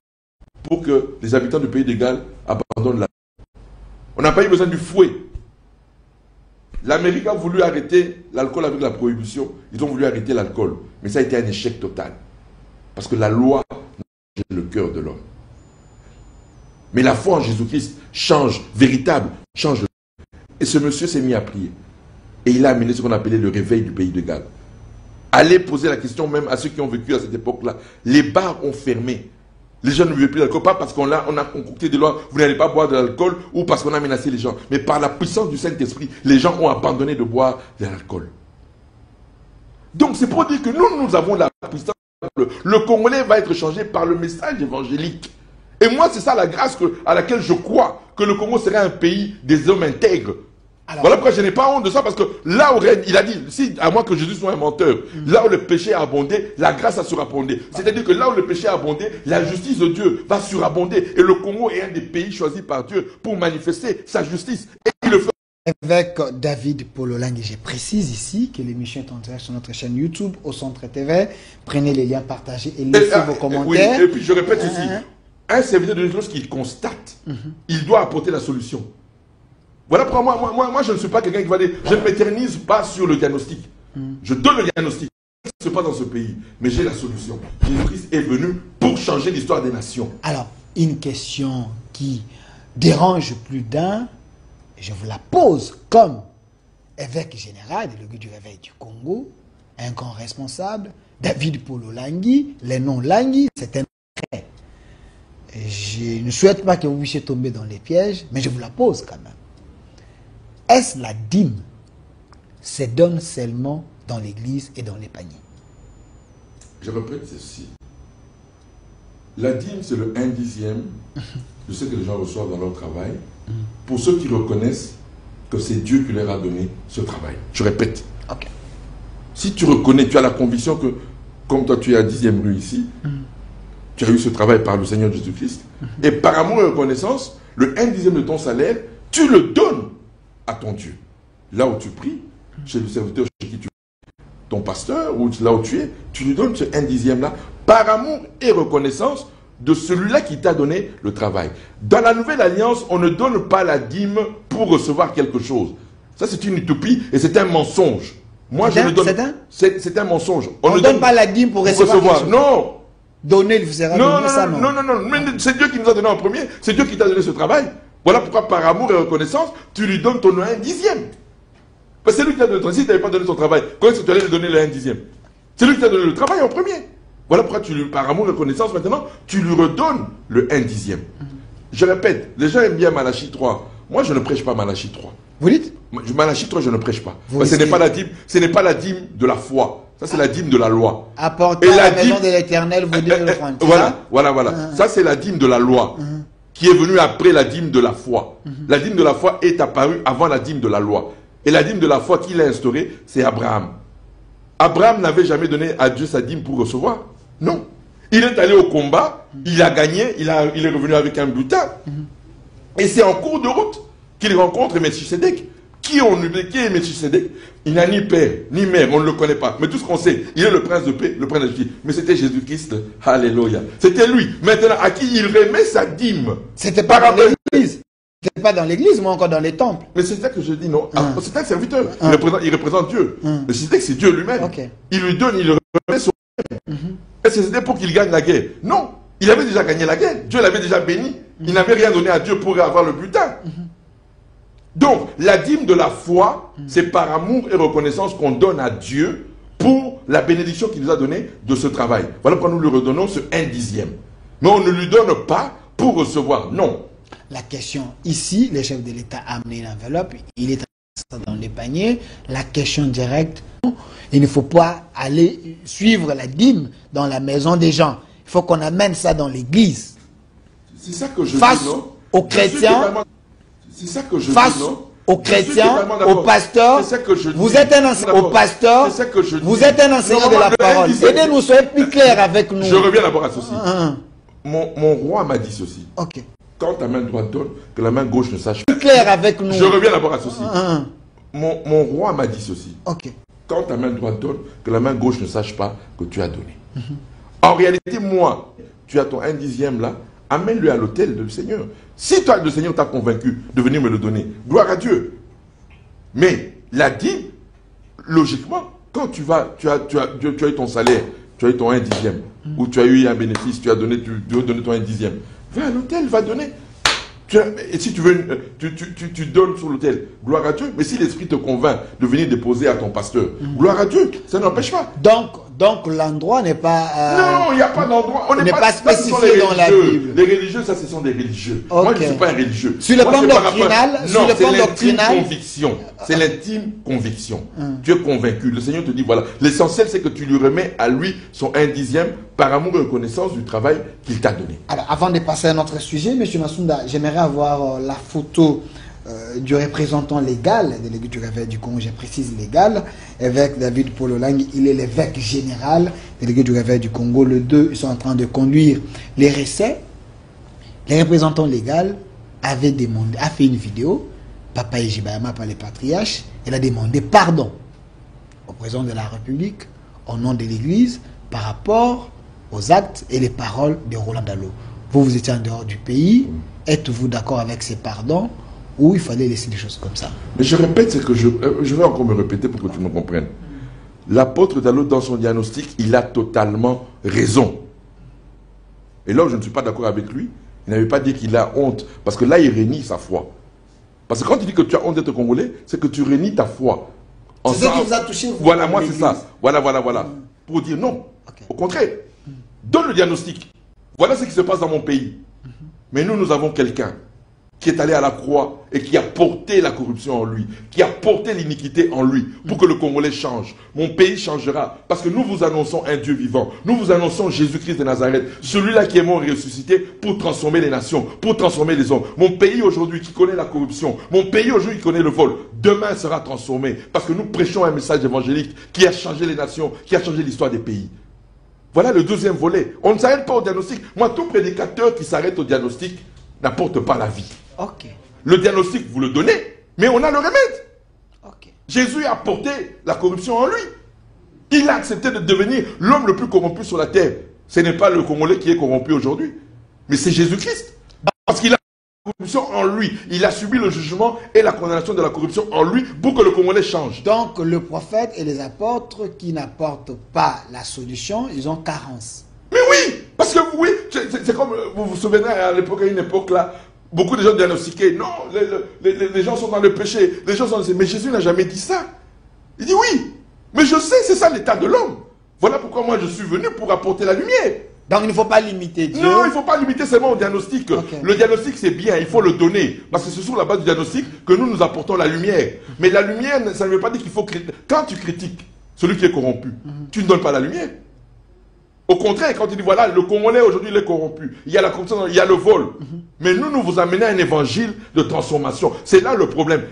Speaker 5: pour que les habitants du pays de Galles abandonnent l'alcool. On n'a pas eu besoin du fouet. L'Amérique a voulu arrêter l'alcool avec la prohibition. Ils ont voulu arrêter l'alcool. Mais ça a été un échec total. Parce que la loi n'a pas changé le cœur de l'homme. Mais la foi en Jésus-Christ change, véritable, change. Et ce monsieur s'est mis à prier. Et il a amené ce qu'on appelait le réveil du pays de Galles. Allez poser la question même à ceux qui ont vécu à cette époque-là. Les bars ont fermé. Les gens ne buvaient plus d'alcool, pas parce qu'on a concocté des lois, vous n'allez pas boire de l'alcool, ou parce qu'on a menacé les gens. Mais par la puissance du Saint-Esprit, les gens ont abandonné de boire de l'alcool. Donc c'est pour dire que nous avons la puissance. Le Congolais va être changé par le message évangélique. Et moi, c'est ça la grâce à laquelle je crois, que le Congo serait un pays des hommes intègres. Alors, voilà pourquoi je n'ai pas honte de ça, parce que là où il a dit, si à moins que Jésus soit un menteur, là où le péché a abondé, la grâce a surabondé. C'est-à-dire que là où le péché a abondé, la justice de Dieu va surabonder. Et le Congo est un des pays choisis par Dieu pour manifester sa justice. Et il le fait.
Speaker 4: Avec David Pololangi, je précise ici que l'émission est en direct sur notre chaîne YouTube, au Centre TV. Prenez les liens, partagez et laissez vos commentaires.
Speaker 5: Oui, et puis je répète ici, un serviteur de Dieu, lorsqu'il constate, il doit apporter la solution. Voilà pourquoi moi je ne suis pas quelqu'un qui va dire, je ne m'éternise pas sur le diagnostic. Je donne le diagnostic. Ce n'est pas dans ce pays, mais j'ai la solution. Jésus-Christ est venu pour changer l'histoire des nations.
Speaker 4: Alors, une question qui dérange plus d'un, je vous la pose comme évêque général de l'Église du Réveil du Congo, un grand responsable, David Pololangi, le nom Langi, c'est un trait. Je ne souhaite pas que vous puissiez tomber dans les pièges, mais je vous la pose quand même. Est-ce la dîme se donne seulement dans l'église et dans les paniers?
Speaker 5: Je répète ceci. La dîme, c'est le 1/10 de ce que les gens reçoivent dans leur travail, pour ceux qui reconnaissent que c'est Dieu qui leur a donné ce travail. Je répète.
Speaker 4: Okay.
Speaker 5: Si tu reconnais, tu as la conviction que, comme toi tu es à 10e rue ici, tu as eu ce travail par le Seigneur Jésus-Christ, et par amour et reconnaissance, le 1/10 de ton salaire, tu le donnes à ton Dieu. Là où tu pries, chez le serviteur chez qui tu es, ton pasteur, ou là où tu es, tu lui donnes ce 1/10 là, par amour et reconnaissance de celui-là qui t'a donné le travail. Dans la nouvelle alliance, on ne donne pas la dîme pour recevoir quelque chose. Ça, c'est une utopie et c'est un mensonge. Moi, je le donne. C'est un mensonge.
Speaker 4: On ne donne pas la dîme pour recevoir.
Speaker 5: Non.
Speaker 4: Donner, il vous sera donné ça, non.
Speaker 5: Non. Mais c'est Dieu qui nous a donné en premier. C'est Dieu qui t'a donné ce travail. Voilà pourquoi, par amour et reconnaissance, tu lui donnes ton 1/10. Parce que c'est lui qui t'a donné ton travail. Si tu n'avais pas donné ton travail, comment est-ce que tu allais lui donner le 1/10? C'est lui qui t'a donné le travail en premier. Voilà pourquoi, par amour et reconnaissance, maintenant, tu lui redonnes le 1/10. Je répète, les gens aiment bien Malachie 3. Moi, je ne prêche pas Malachie 3.
Speaker 4: Vous dites?
Speaker 5: Malachie 3, je ne prêche pas. Parce que ce n'est pas la dîme de la foi. Ça, c'est la dîme de la loi.
Speaker 4: Apportez à la maison de l'Éternel vos dîmes offrandes.
Speaker 5: Voilà. Ça, c'est la dîme de la loi. Qui est venue après la dîme de la foi. La dîme de la foi est apparue avant la dîme de la loi. Et la dîme de la foi qu'il a instaurée, c'est Abraham. Abraham n'avait jamais donné à Dieu sa dîme pour recevoir. Non. Il est allé au combat, il a gagné, il est revenu avec un butin. Et c'est en cours de route qu'il rencontre Melchisedec. Qui est Melchisedec? Il n'a ni père, ni mère, on ne le connaît pas. Mais tout ce qu'on sait, il est le prince de paix, le prince de justice. Mais c'était Jésus-Christ, alléluia. C'était lui, maintenant, à qui il remet sa dîme.
Speaker 4: C'était pas dans l'église. C'était pas dans l'église, mais encore dans les temples.
Speaker 5: Mais c'est ça que je dis, non. C'est un serviteur. Il représente Dieu. Melchisedec, c'est Dieu lui-même. Il lui donne, il remet son et c'était pour qu'il gagne la guerre. Non, il avait déjà gagné la guerre. Dieu l'avait déjà béni. Il n'avait rien donné à Dieu pour avoir le butin. Donc, la dîme de la foi, c'est par amour et reconnaissance qu'on donne à Dieu pour la bénédiction qu'il nous a donnée de ce travail. Voilà pourquoi nous lui redonnons ce 1/10. Mais on ne lui donne pas pour recevoir. Non.
Speaker 4: La question ici, le chef de l'État a amené l'enveloppe, il est dans les paniers. La question directe, il ne faut pas aller suivre la dîme dans la maison des gens. Il faut qu'on amène ça dans l'église.
Speaker 5: C'est ça que je
Speaker 4: face
Speaker 5: dis, non?
Speaker 4: aux chrétiens.
Speaker 5: C'est ça que je
Speaker 4: face
Speaker 5: dis, non?
Speaker 4: aux chrétiens, aux pasteurs. Vous êtes un enseignant, aux pasteurs. Vous êtes un enseignant de la parole. Aidez-nous, soyez plus clairs avec nous.
Speaker 5: Je reviens d'abord à ceci. Mon roi m'a dit ceci.
Speaker 4: Ok.
Speaker 5: Quand ta main droite donne, que la main gauche ne sache pas.
Speaker 4: Plus clair avec nous.
Speaker 5: Je reviens d'abord à ceci. Mon roi m'a dit ceci.
Speaker 4: Ok.
Speaker 5: Quand ta main droite donne, que la main gauche ne sache pas que tu as donné. En réalité, moi, tu as ton 1/10 là, amène-le à l'autel du Seigneur. Si toi, le Seigneur t'a convaincu de venir me le donner, gloire à Dieu. Mais la dîme, logiquement, quand tu as eu ton salaire, tu as eu ton 1/10, ou tu as eu un bénéfice, tu as donné ton 1/10, va à l'autel, va donner. Et si tu veux, tu donnes sur l'autel, gloire à Dieu. Mais si l'Esprit te convainc de venir déposer à ton pasteur, gloire à Dieu, ça n'empêche pas.
Speaker 4: Donc l'endroit n'est pas...
Speaker 5: non, il n'y a pas d'endroit. On n'est
Speaker 4: pas spécifié dans la Bible.
Speaker 5: Les religieux, ça, ce sont des religieux.
Speaker 4: Okay.
Speaker 5: Moi, je ne suis pas un religieux.
Speaker 4: Sur le plan doctrinal,
Speaker 5: non, c'est l'intime conviction. C'est l'intime conviction. Tu es convaincu. Le Seigneur te dit, voilà, l'essentiel, c'est que tu lui remets à lui son 1/10 par amour et reconnaissance du travail qu'il t'a donné.
Speaker 4: Alors, avant de passer à notre sujet, M. Massounda, j'aimerais avoir la photo du représentant légal de l'Église du Réveil du Congo, je précise légal, évêque David Paul Olangi. Il est l'évêque général de l'Église du Réveil du Congo. Les deux, ils sont en train de conduire les recets. Les représentants légaux avaient demandé, a fait une vidéo, Papa Ejibayama par les patriarches, il a demandé pardon au président de la République, au nom de l'Église, par rapport aux actes et les paroles de Roland Dalo. Vous étiez en dehors du pays, êtes-vous d'accord avec ces pardons ou il fallait laisser des choses comme ça?
Speaker 5: Mais je répète ce que je vais encore me répéter pour que tu me comprennes. L'apôtre Dalo, dans son diagnostic, il a totalement raison. Et là où je ne suis pas d'accord avec lui, il n'avait pas dit qu'il a honte, parce que là, il renie sa foi. Parce que quand tu dis que tu as honte d'être Congolais, c'est que tu renies ta foi.
Speaker 4: C'est ce qui vous a touché, vous.
Speaker 5: Voilà, moi c'est ça. Voilà. Pour dire non. Okay. Au contraire, donne le diagnostic. Voilà ce qui se passe dans mon pays. Mais nous avons quelqu'un qui est allé à la croix et qui a porté la corruption en lui, qui a porté l'iniquité en lui, pour que le Congolais change. Mon pays changera, parce que nous vous annonçons un Dieu vivant. Nous vous annonçons Jésus-Christ de Nazareth, celui-là qui est mort et ressuscité pour transformer les nations, pour transformer les hommes. Mon pays aujourd'hui qui connaît la corruption, mon pays aujourd'hui qui connaît le vol, demain sera transformé, parce que nous prêchons un message évangélique qui a changé les nations, qui a changé l'histoire des pays. Voilà le deuxième volet. On ne s'arrête pas au diagnostic. Moi, tout prédicateur qui s'arrête au diagnostic n'apporte pas la vie.
Speaker 4: Okay.
Speaker 5: Le diagnostic, vous le donnez, mais on a le remède.
Speaker 4: Okay.
Speaker 5: Jésus a porté la corruption en lui. Il a accepté de devenir l'homme le plus corrompu sur la terre. Ce n'est pas le Congolais qui est corrompu aujourd'hui, mais c'est Jésus-Christ. Parce qu'il a la corruption en lui. Il a subi le jugement et la condamnation de la corruption en lui pour que le Congolais change.
Speaker 4: Donc, le prophète et les apôtres qui n'apportent pas la solution, ils ont carence.
Speaker 5: Mais oui, parce que oui, c'est comme, vous vous souvenez, à l'époque, à une époque là, beaucoup de gens diagnostiquaient, non, les gens sont dans le péché, les gens sont... Mais Jésus n'a jamais dit ça. Il dit oui, mais je sais, c'est ça l'état de l'homme. Voilà pourquoi moi je suis venu pour apporter la lumière.
Speaker 4: Donc il ne faut pas limiter Dieu.
Speaker 5: Non, il ne faut pas limiter seulement au diagnostic. Okay. Le diagnostic c'est bien, il faut le donner. Parce que c'est sur la base du diagnostic que nous apportons la lumière. Mais la lumière, ça ne veut pas dire qu'il faut... Quand tu critiques celui qui est corrompu, tu ne donnes pas la lumière. Au contraire, quand tu dis, voilà, le Congolais aujourd'hui, il est corrompu. Il y a la corruption, il y a le vol. Mais nous vous amenons à un évangile de transformation. C'est là le problème.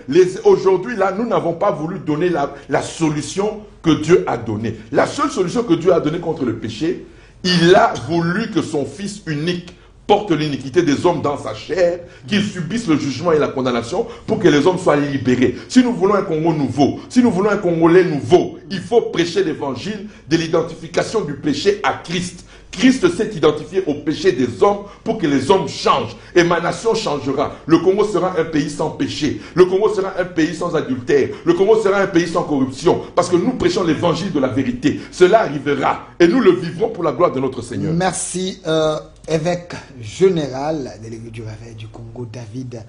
Speaker 5: Aujourd'hui, là, nous n'avons pas voulu donner la solution que Dieu a donnée. La seule solution que Dieu a donnée contre le péché, il a voulu que son Fils unique porte l'iniquité des hommes dans sa chair, qu'ils subissent le jugement et la condamnation pour que les hommes soient libérés. Si nous voulons un Congo nouveau, si nous voulons un Congolais nouveau, il faut prêcher l'évangile de l'identification du péché à Christ. Christ s'est identifié au péché des hommes pour que les hommes changent. Et ma nation changera. Le Congo sera un pays sans péché. Le Congo sera un pays sans adultère. Le Congo sera un pays sans corruption. Parce que nous prêchons l'évangile de la vérité. Cela arrivera. Et nous le vivrons pour la gloire de notre Seigneur.
Speaker 4: Merci, évêque général de l'Église du Réveil du Congo, David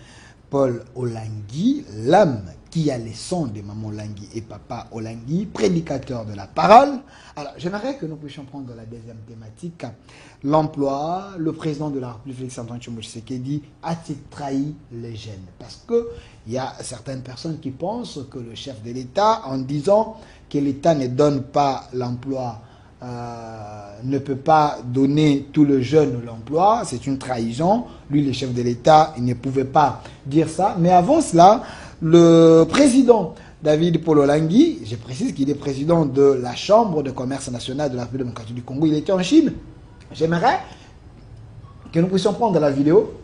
Speaker 4: Paul Olangi, l'homme qui a les sons de Maman Olangi et Papa Olangi, prédicateur de la parole. Alors, j'aimerais que nous puissions prendre la deuxième thématique, l'emploi. Le président de la République, Félix-Antoine Tshisekedi, a-t-il trahi les jeunes? Parce qu'il y a certaines personnes qui pensent que le chef de l'État, en disant que l'État ne donne pas l'emploi, ne peut pas donner tout le jeune l'emploi, c'est une trahison. Lui, le chef de l'État, il ne pouvait pas dire ça. Mais avant cela, le président David Paul Olangi, je précise qu'il est président de la Chambre de commerce nationale de la République démocratique du Congo, il était en Chine. J'aimerais que nous puissions prendre la vidéo.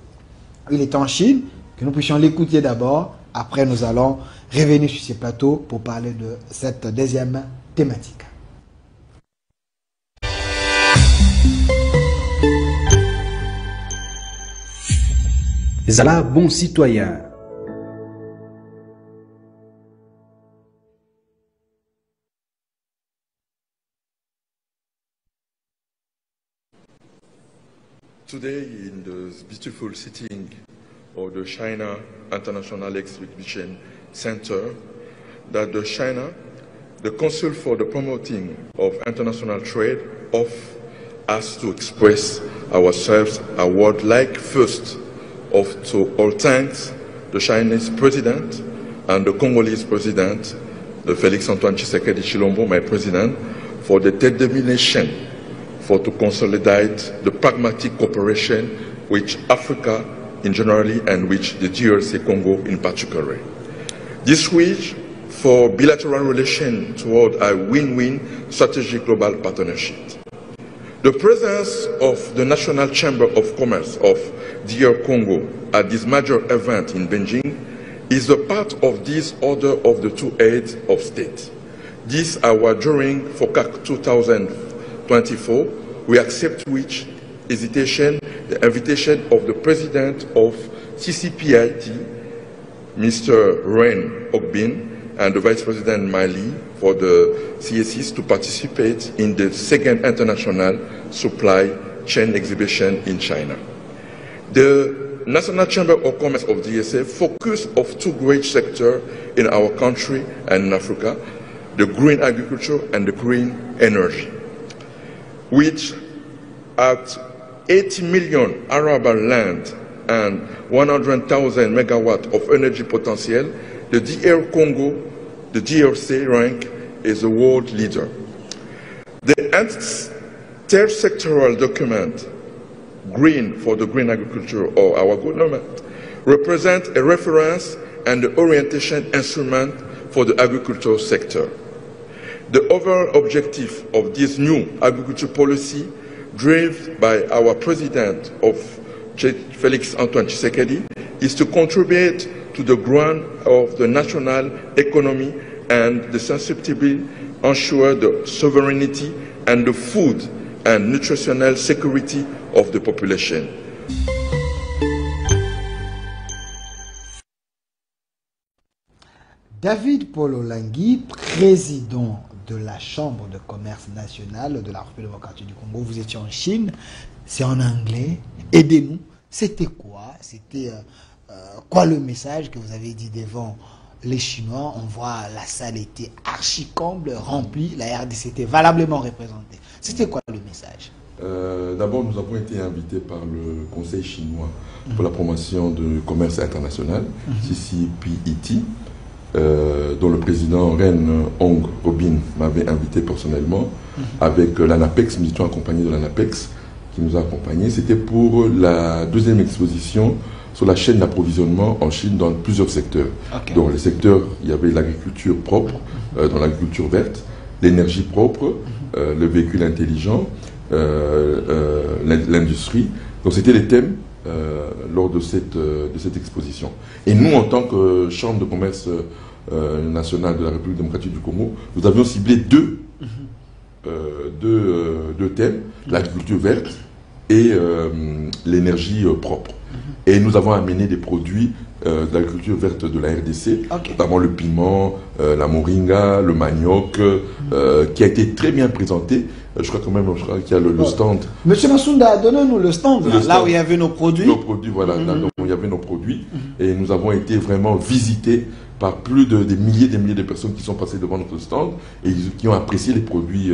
Speaker 4: Il était en Chine, que nous puissions l'écouter d'abord. Après, nous allons revenir sur ces plateaux pour parler de cette deuxième thématique.
Speaker 3: Zala, bon citoyen.
Speaker 5: Today in this beautiful setting or the China International Exhibition Center, that the Council for the Promoting of International Trade of us to express ourselves award like first to all thanks the Chinese president and the Congolese president, the Félix Antoine Tshisekedi Chilombo, my president, for the determination for to consolidate the pragmatic cooperation with Africa in general and with the DRC Congo in particular. This wish for bilateral relations toward a win-win strategic global partnership. The presence of the National Chamber of Commerce of DR Congo at this major event in Beijing is a part of this order of the two heads of state. This our during FOCAC 2024, we accept which hesitation the invitation of the president of CCPIT, Mr. Ren Ogbin, and the Vice President Mali for the CSCs to participate in the second international supply chain exhibition in China. The National Chamber of Commerce of DSA focus of two great sectors in our country and in Africa, the green agriculture and the green energy, which at 80 million arable land and 100,000 megawatts of energy potential, the DR Congo, the DRC rank is a world leader. The inter-sectoral document, Green for the Green Agriculture or our government, represents a reference and the orientation instrument for the agricultural sector. The overall objective of this new agriculture policy, driven by our president of Félix Antoine Tshisekedi, is to contribute to the growth of the national economy and the sensitivity ensure the sovereignty and the food and nutritional security of the population.
Speaker 4: David Paul Olangui, président de la Chambre de commerce nationale de la République démocratique du Congo. Vous étiez en Chine, c'est en anglais. Aidez-nous. C'était quoi? C'était quoi le message que vous avez dit devant les Chinois? On voit la salle était archi-comble, remplie, la RDC était valablement représentée. C'était quoi le message?
Speaker 5: D'abord, nous avons été invités par le Conseil chinois pour la promotion du commerce international, CCPIT, dont le président Ren Hong Robin m'avait invité personnellement, avec l'ANAPEX, nous étions accompagnés de l'ANAPEX, qui nous a accompagnés. C'était pour la deuxième exposition sur la chaîne d'approvisionnement en Chine dans plusieurs secteurs. Okay. Dans les secteurs, il y avait l'agriculture propre, dans l'agriculture verte, l'énergie propre, le véhicule intelligent, l'industrie. Donc c'était les thèmes lors de cette exposition. Et nous, en tant que Chambre de commerce nationale de la République démocratique du Congo, nous avions ciblé deux thèmes, l'agriculture verte et l'énergie propre. Et nous avons amené des produits de l'agriculture verte de la RDC, notamment le piment, la moringa, le manioc, qui a été très bien présenté. Je crois quand même qu'il y a le stand.
Speaker 4: Monsieur Massounda, donnez-nous le stand, là où il y avait nos produits.
Speaker 5: Nos produits, voilà, là où il y avait nos produits. Et nous avons été vraiment visités par plus des milliers de personnes qui sont passées devant notre stand et qui ont apprécié les produits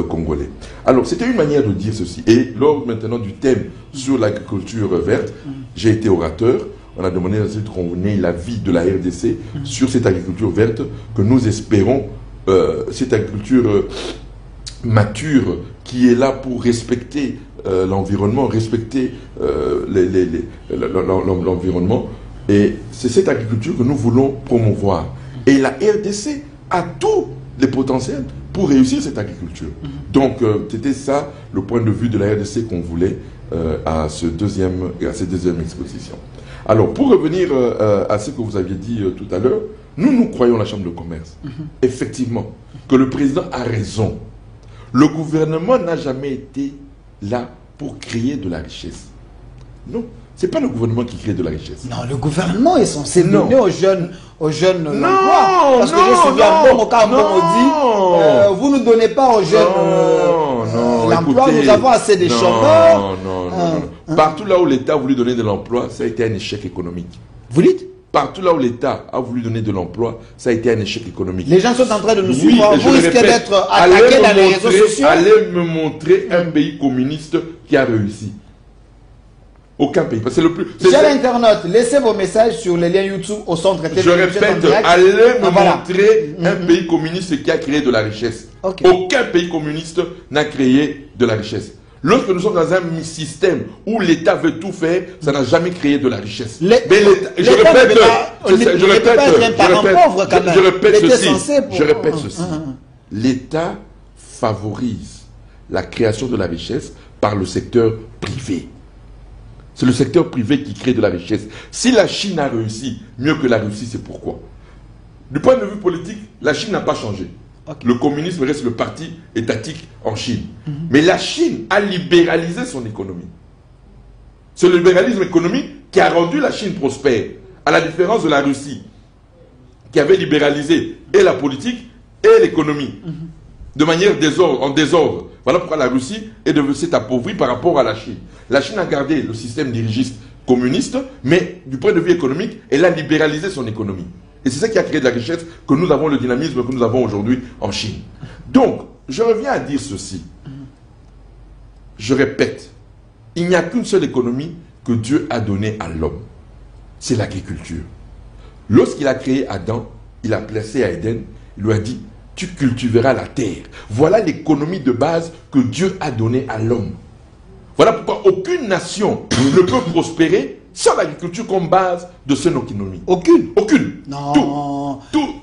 Speaker 5: congolais. Alors, c'était une manière de dire ceci. Et lors maintenant du thème sur l'agriculture verte, j'ai été orateur. On a demandé ensuite qu'on ait l'avis de la RDC sur cette agriculture verte que nous espérons, cette agriculture mature qui est là pour respecter l'environnement, respecter l'environnement. Et c'est cette agriculture que nous voulons promouvoir. Et la RDC a tous les potentiels pour réussir cette agriculture. Donc, c'était ça le point de vue de la RDC qu'on voulait à cette deuxième exposition. Alors, pour revenir à ce que vous aviez dit tout à l'heure, nous croyons la Chambre de commerce. Effectivement, que le président a raison. Le gouvernement n'a jamais été là pour créer de la richesse. Non. Ce n'est pas le gouvernement qui crée de la richesse.
Speaker 4: Non, le gouvernement est censé donner aux jeunes l'emploi. Parce que je me souviens, vous ne donnez pas aux jeunes l'emploi,
Speaker 5: écoutez,
Speaker 4: nous avons assez de chômeurs.
Speaker 5: Non. Partout là où l'État a voulu donner de l'emploi, ça a été un échec économique.
Speaker 4: Vous dites?
Speaker 5: Partout là où l'État a voulu donner de l'emploi, ça a été un échec économique.
Speaker 4: Les gens sont en train de nous
Speaker 5: Oui,
Speaker 4: suivre.
Speaker 5: et je
Speaker 4: Vous
Speaker 5: le
Speaker 4: risquez
Speaker 5: répète,
Speaker 4: d'être attaqués dans les réseaux sociaux.
Speaker 5: Allez me montrer un pays communiste qui a réussi. Aucun pays. Parce que c'est le plus.
Speaker 4: Chers internautes, laissez vos messages sur les liens YouTube au centre
Speaker 5: Je répète, allez me montrer un pays communiste qui a créé de la richesse.
Speaker 4: Ok.
Speaker 5: Aucun pays communiste n'a créé de la richesse. Lorsque nous sommes dans un système où l'État veut tout faire, ça n'a jamais créé de la richesse.
Speaker 4: Mais
Speaker 5: je répète ceci. L'État favorise la création de la richesse par le secteur privé. C'est le secteur privé qui crée de la richesse. Si la Chine a réussi mieux que la Russie, c'est pourquoi? Du point de vue politique, la Chine n'a pas changé. Okay. Le communisme reste le parti étatique en Chine. Mais la Chine a libéralisé son économie. C'est le libéralisme économique qui a rendu la Chine prospère. À la différence de la Russie, qui avait libéralisé et la politique et l'économie. De manière en désordre. Voilà pourquoi la Russie s'est appauvrie par rapport à la Chine. La Chine a gardé le système dirigiste communiste, mais du point de vue économique, elle a libéralisé son économie. Et c'est ça qui a créé de la richesse, que nous avons le dynamisme que nous avons aujourd'hui en Chine. Donc, je reviens à dire ceci. Je répète, il n'y a qu'une seule économie que Dieu a donnée à l'homme. C'est l'agriculture. Lorsqu'il a créé Adam, il a placé à Éden, il lui a dit, tu cultiveras la terre. Voilà l'économie de base que Dieu a donnée à l'homme. Voilà pourquoi aucune nation ne peut prospérer sans l'agriculture comme base de son économie.
Speaker 4: Aucune.
Speaker 5: Aucune.
Speaker 4: Non.
Speaker 5: Tout.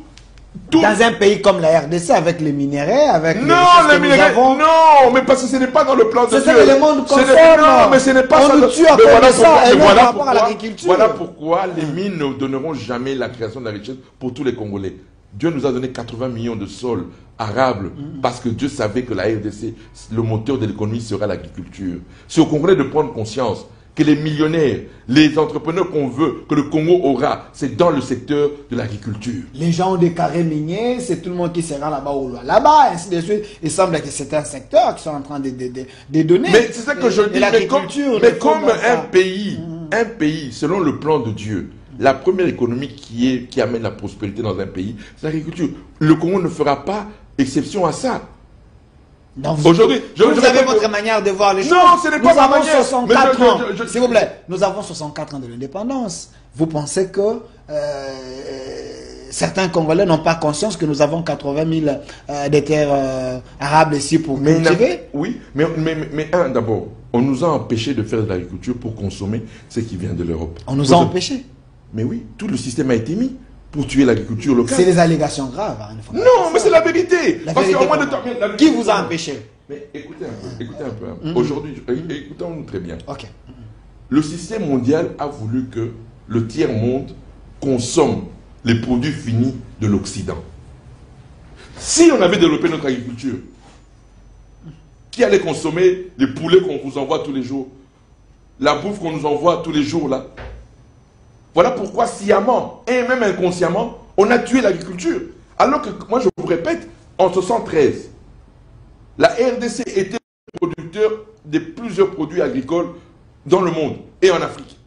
Speaker 4: Dans un pays comme la RDC, avec les minerais, avec
Speaker 5: les minerais, non, mais parce que ce n'est pas dans le plan de Dieu.
Speaker 4: C'est ça que le monde consomme.
Speaker 5: Non, mais ce n'est pas ça.
Speaker 4: On nous tue à cause de ça, et non par rapport à l'agriculture.
Speaker 5: Voilà pourquoi les mines ne donneront jamais la création de la richesse pour tous les Congolais. Dieu nous a donné 80 millions de sols arables parce que Dieu savait que la RDC, le moteur de l'économie sera l'agriculture. C'est aux Congolais de prendre conscience que les millionnaires, les entrepreneurs qu'on veut, que le Congo aura, c'est dans le secteur de l'agriculture.
Speaker 4: Les gens ont des carrés miniers, c'est tout le monde qui sera là-bas ou là-bas, ainsi de suite. Il semble que c'est un secteur qui sont en train de donner.
Speaker 5: Mais c'est ça que je dis, mais comme un pays, selon le plan de Dieu, la première économie qui amène la prospérité dans un pays, c'est l'agriculture. Le Congo ne fera pas exception à ça.
Speaker 4: Aujourd'hui, vous avez votre manière de voir les choses.
Speaker 5: Non, ce n'est pas ma manière.
Speaker 4: Nous avons 64 ans. S'il vous plaît, nous avons 64 ans de l'indépendance. Vous pensez que certains Congolais n'ont pas conscience que nous avons 80 000 des terres arables ici pour cultiver?
Speaker 5: Oui, mais d'abord, on nous a empêchés de faire de l'agriculture pour consommer ce qui vient de l'Europe.
Speaker 4: On nous a empêchés?
Speaker 5: Mais oui, tout le système a été mis pour tuer l'agriculture locale.
Speaker 4: C'est des allégations graves. Hein,
Speaker 5: non, mais c'est la vérité.
Speaker 4: Parce qu'en moins de temps, qui vous a empêché?
Speaker 5: Mais écoutez un peu. Aujourd'hui, écoutons-nous très bien.
Speaker 4: Ok.
Speaker 5: Le système mondial a voulu que le tiers-monde consomme les produits finis de l'Occident. Si on avait développé notre agriculture, qui allait consommer les poulets qu'on vous envoie tous les jours, la bouffe qu'on nous envoie tous les jours là? Voilà pourquoi sciemment et même inconsciemment, on a tué l'agriculture. Alors que, moi je vous répète, en 1973, la RDC était producteur de plusieurs produits agricoles dans le monde et en Afrique.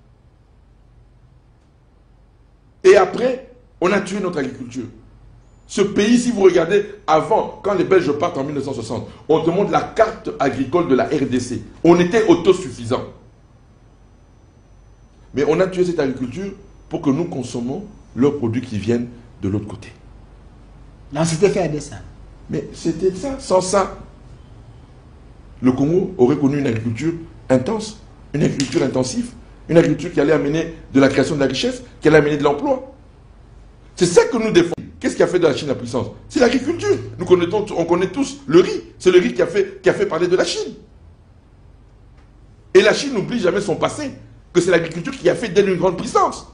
Speaker 5: Et après, on a tué notre agriculture. Ce pays, si vous regardez, avant, quand les Belges partent en 1960, on te montre la carte agricole de la RDC. On était autosuffisant. Mais on a tué cette agriculture pour que nous consommons leurs produits qui viennent de l'autre côté.
Speaker 4: Non, c'était fait à dessein.
Speaker 5: Mais c'était ça. Sans ça, le Congo aurait connu une agriculture intense, une agriculture intensive, une agriculture qui allait amener de la création de la richesse, qui allait amener de l'emploi. C'est ça que nous défendons. Qu'est-ce qui a fait de la Chine la puissance? C'est l'agriculture. On connaît tous le riz. C'est le riz qui a fait parler de la Chine. Et la Chine n'oublie jamais son passé, que c'est l'agriculture qui a fait d'elle une grande puissance.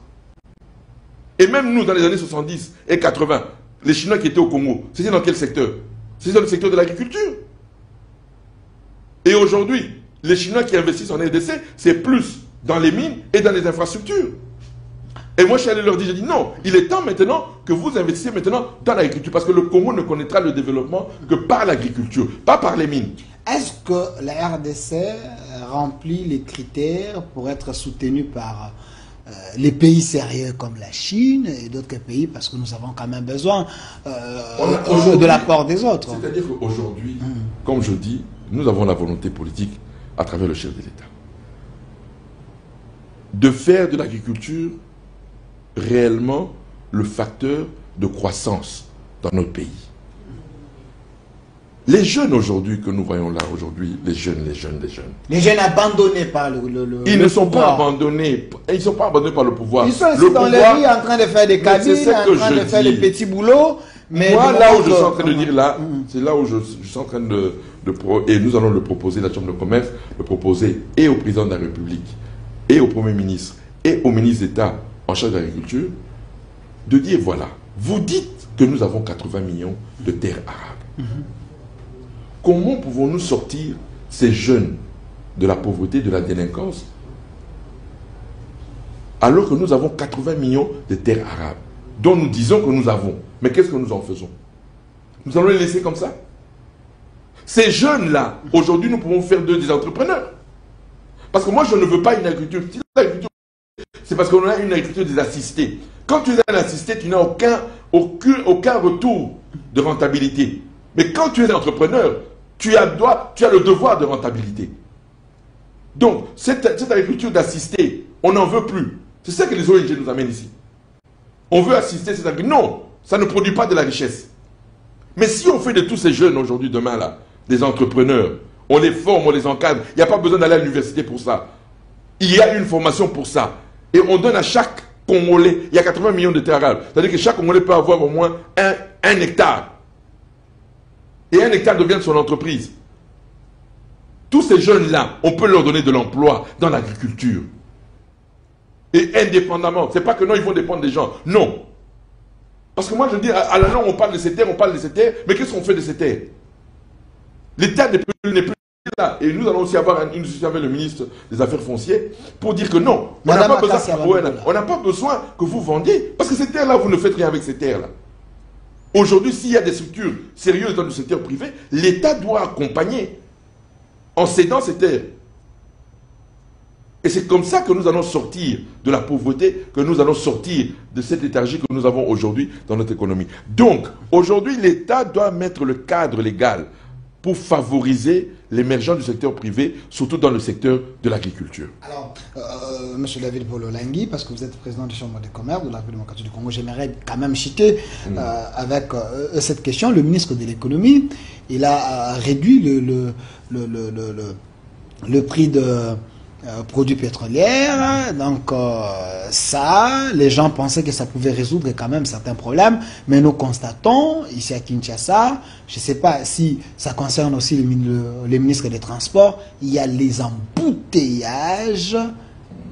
Speaker 5: Et même nous, dans les années 70 et 80, les Chinois qui étaient au Congo, c'était dans quel secteur? C'était dans le secteur de l'agriculture. Et aujourd'hui, les Chinois qui investissent en RDC, c'est plus dans les mines et dans les infrastructures. Et moi, je suis allé leur dire, j'ai dit non, il est temps maintenant que vous investissez maintenant dans l'agriculture, parce que le Congo ne connaîtra le développement que par l'agriculture, pas par les mines.
Speaker 4: est-ce que la RDC remplit les critères pour être soutenue par les pays sérieux comme la Chine et d'autres pays, parce que nous avons quand même besoin de l'apport des autres.
Speaker 5: C'est-à-dire qu'aujourd'hui, comme je dis, nous avons la volonté politique à travers le chef de l'État de faire de l'agriculture réellement le facteur de croissance dans notre pays. Les jeunes aujourd'hui que nous voyons là, aujourd'hui, les jeunes.
Speaker 4: Les jeunes abandonnés par
Speaker 5: ils ne sont pas abandonnés. Ils ne sont pas abandonnés par le pouvoir.
Speaker 4: Ils sont ici dans les rues en train de faire des cabines, en train de faire des petits boulots. Mais
Speaker 5: moi, là où je suis en train de dire là, c'est là où je suis en train et nous allons le proposer, la Chambre de commerce, le proposer et au président de la République, et au Premier ministre, et au ministre d'État en charge de l'agriculture, de dire voilà, vous dites que nous avons 80 millions de terres arables. Comment pouvons-nous sortir ces jeunes de la pauvreté, de la délinquance, alors que nous avons 80 millions de terres arabes, dont nous disons que nous avons. Mais qu'est-ce que nous en faisons? Nous allons les laisser comme ça? Ces jeunes-là, aujourd'hui, nous pouvons faire d'eux des entrepreneurs. Parce que moi, je ne veux pas une agriculture. Si l'agriculture, c'est parce qu'on a une agriculture des assistés. Quand tu es un assisté, tu n'as aucun retour de rentabilité. Mais quand tu es entrepreneur, tu as le devoir de rentabilité. Donc, cette agriculture d'assister, on n'en veut plus. C'est ça que les ONG nous amènent ici. On veut assister cette agriculture. Non, ça ne produit pas de la richesse. Mais si on fait de tous ces jeunes aujourd'hui, demain, là, des entrepreneurs, on les forme, on les encadre, il n'y a pas besoin d'aller à l'université pour ça. Il y a une formation pour ça. Et on donne à chaque Congolais, il y a 80 millions de terres arables. C'est-à-dire que chaque Congolais peut avoir au moins un hectare. Et un hectare devient son entreprise. Tous ces jeunes-là, on peut leur donner de l'emploi dans l'agriculture. Et indépendamment. C'est pas que non, ils vont dépendre des gens. Non. Parce que moi, je dis, à la langue, on parle de ces terres, mais qu'est-ce qu'on fait de ces terres? L'État n'est plus là. Et nous allons aussi avoir une discussion avec le ministre des Affaires foncières pour dire que non, on n'a pas besoin que vous vendiez. Parce que ces terres-là, vous ne faites rien avec ces terres-là. Aujourd'hui, s'il y a des structures sérieuses dans le secteur privé, l'État doit accompagner en cédant ces terres. Et c'est comme ça que nous allons sortir de la pauvreté, que nous allons sortir de cette léthargie que nous avons aujourd'hui dans notre économie. Donc, aujourd'hui, l'État doit mettre le cadre légal pour favoriser l'émergence du secteur privé, surtout dans le secteur de l'agriculture.
Speaker 4: Alors, M. David Bololangui, parce que vous êtes président de la Chambre de commerce de la République démocratique du Congo, j'aimerais quand même citer avec cette question le ministre de l'économie. Il a réduit le prix de produits pétroliers. Donc ça, les gens pensaient que ça pouvait résoudre quand même certains problèmes, mais nous constatons ici à Kinshasa, je ne sais pas si ça concerne aussi les ministres des Transports, il y a les embouteillages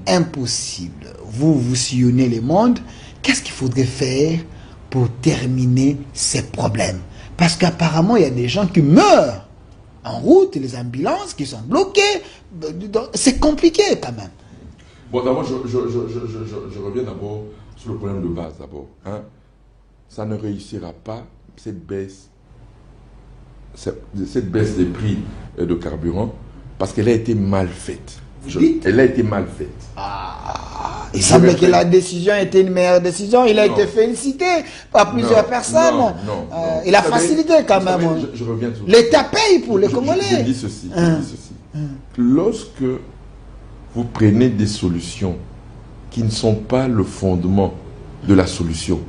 Speaker 4: impossibles. Vous sillonnez le monde, qu'est-ce qu'il faudrait faire pour terminer ces problèmes? Parce qu'apparemment il y a des gens qui meurent en route, les ambulances qui sont bloquées. C'est compliqué quand même.
Speaker 5: Bon, d'abord, je reviens d'abord sur le problème de base d'abord. Hein. Ça ne réussira pas, cette baisse des prix de carburant, parce qu'elle a été mal faite. Elle a été mal faite.
Speaker 4: Il semble que la décision était une meilleure décision. Il a été félicité par plusieurs personnes.
Speaker 5: Non.
Speaker 4: Il a facilité quand même.
Speaker 5: Je reviens sur
Speaker 4: l'État paye pour les Congolais.
Speaker 5: Je dis ceci. Lorsque vous prenez des solutions qui ne sont pas le fondement de la solution,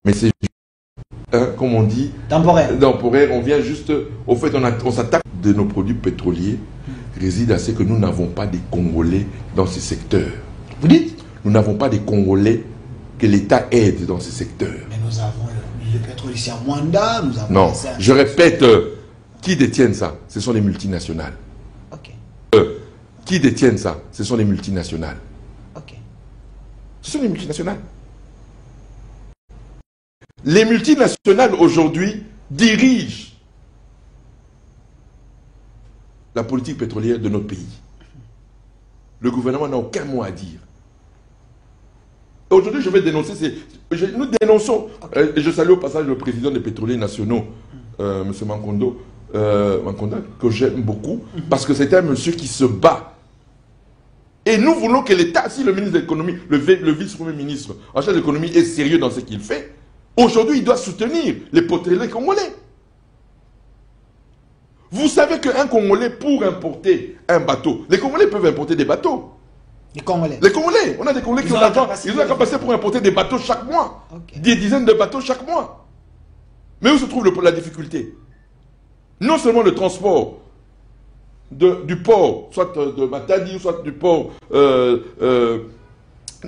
Speaker 5: mais c'est comme on dit, temporaire, on vient juste, au fait, on s'attaque de nos produits pétroliers, réside à ce que nous n'avons pas des Congolais dans ces secteurs.
Speaker 4: Vous dites?
Speaker 5: Nous n'avons pas des Congolais que l'État aide dans ces secteurs.
Speaker 4: Mais nous avons le pétrole ici à Mwanda, nous avons...
Speaker 5: Non, je répète, qui détiennent ça? Ce sont les multinationales.
Speaker 4: Ok.
Speaker 5: Qui détiennent ça? Ce sont les multinationales.
Speaker 4: Ok.
Speaker 5: Ce sont les multinationales. Les multinationales aujourd'hui dirigent la politique pétrolière de notre pays. Le gouvernement n'a aucun mot à dire. Aujourd'hui, je vais dénoncer nous dénonçons, et je salue au passage le président des pétroliers nationaux, M. Mankondo, Makonda, que j'aime beaucoup, parce que c'était un monsieur qui se bat. Et nous voulons que l'État, si le ministre de l'économie, le vice-premier ministre en charge de l'économie est sérieux dans ce qu'il fait, aujourd'hui il doit soutenir les pétroliers congolais. Vous savez qu'un Congolais, pour importer un bateau, les Congolais peuvent importer des bateaux.
Speaker 4: Les Congolais.
Speaker 5: Les Congolais, on a des Congolais qui ont l'argent, ils ont la capacité pour importer des bateaux chaque mois.
Speaker 4: Okay.
Speaker 5: Des dizaines de bateaux chaque mois. Mais où se trouve la difficulté? Non seulement le transport du port, soit de Matadi, soit du port de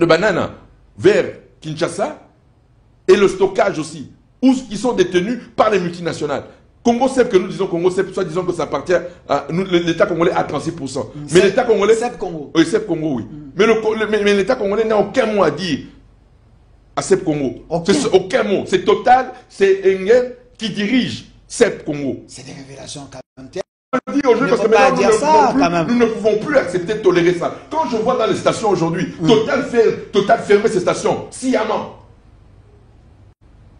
Speaker 5: Banana vers Kinshasa, et le stockage aussi, où ils sont détenus par les multinationales. Congo CEP, que nous disons Congo CEP, soit disons que ça appartient à l'État congolais à 36%. Mais l'État congolais...
Speaker 4: CEP Congo.
Speaker 5: Oui, CEP Congo, oui. Mais l'État congolais n'a aucun mot à dire à CEP Congo. Aucun mot. C'est Total, c'est Engen qui dirige CEP Congo.
Speaker 4: C'est des révélations quand même.
Speaker 5: Je dis aujourd'hui parce que maintenant nous ne pouvons plus accepter de tolérer ça. Quand je vois dans les stations aujourd'hui, Total fermer ses stations sciemment.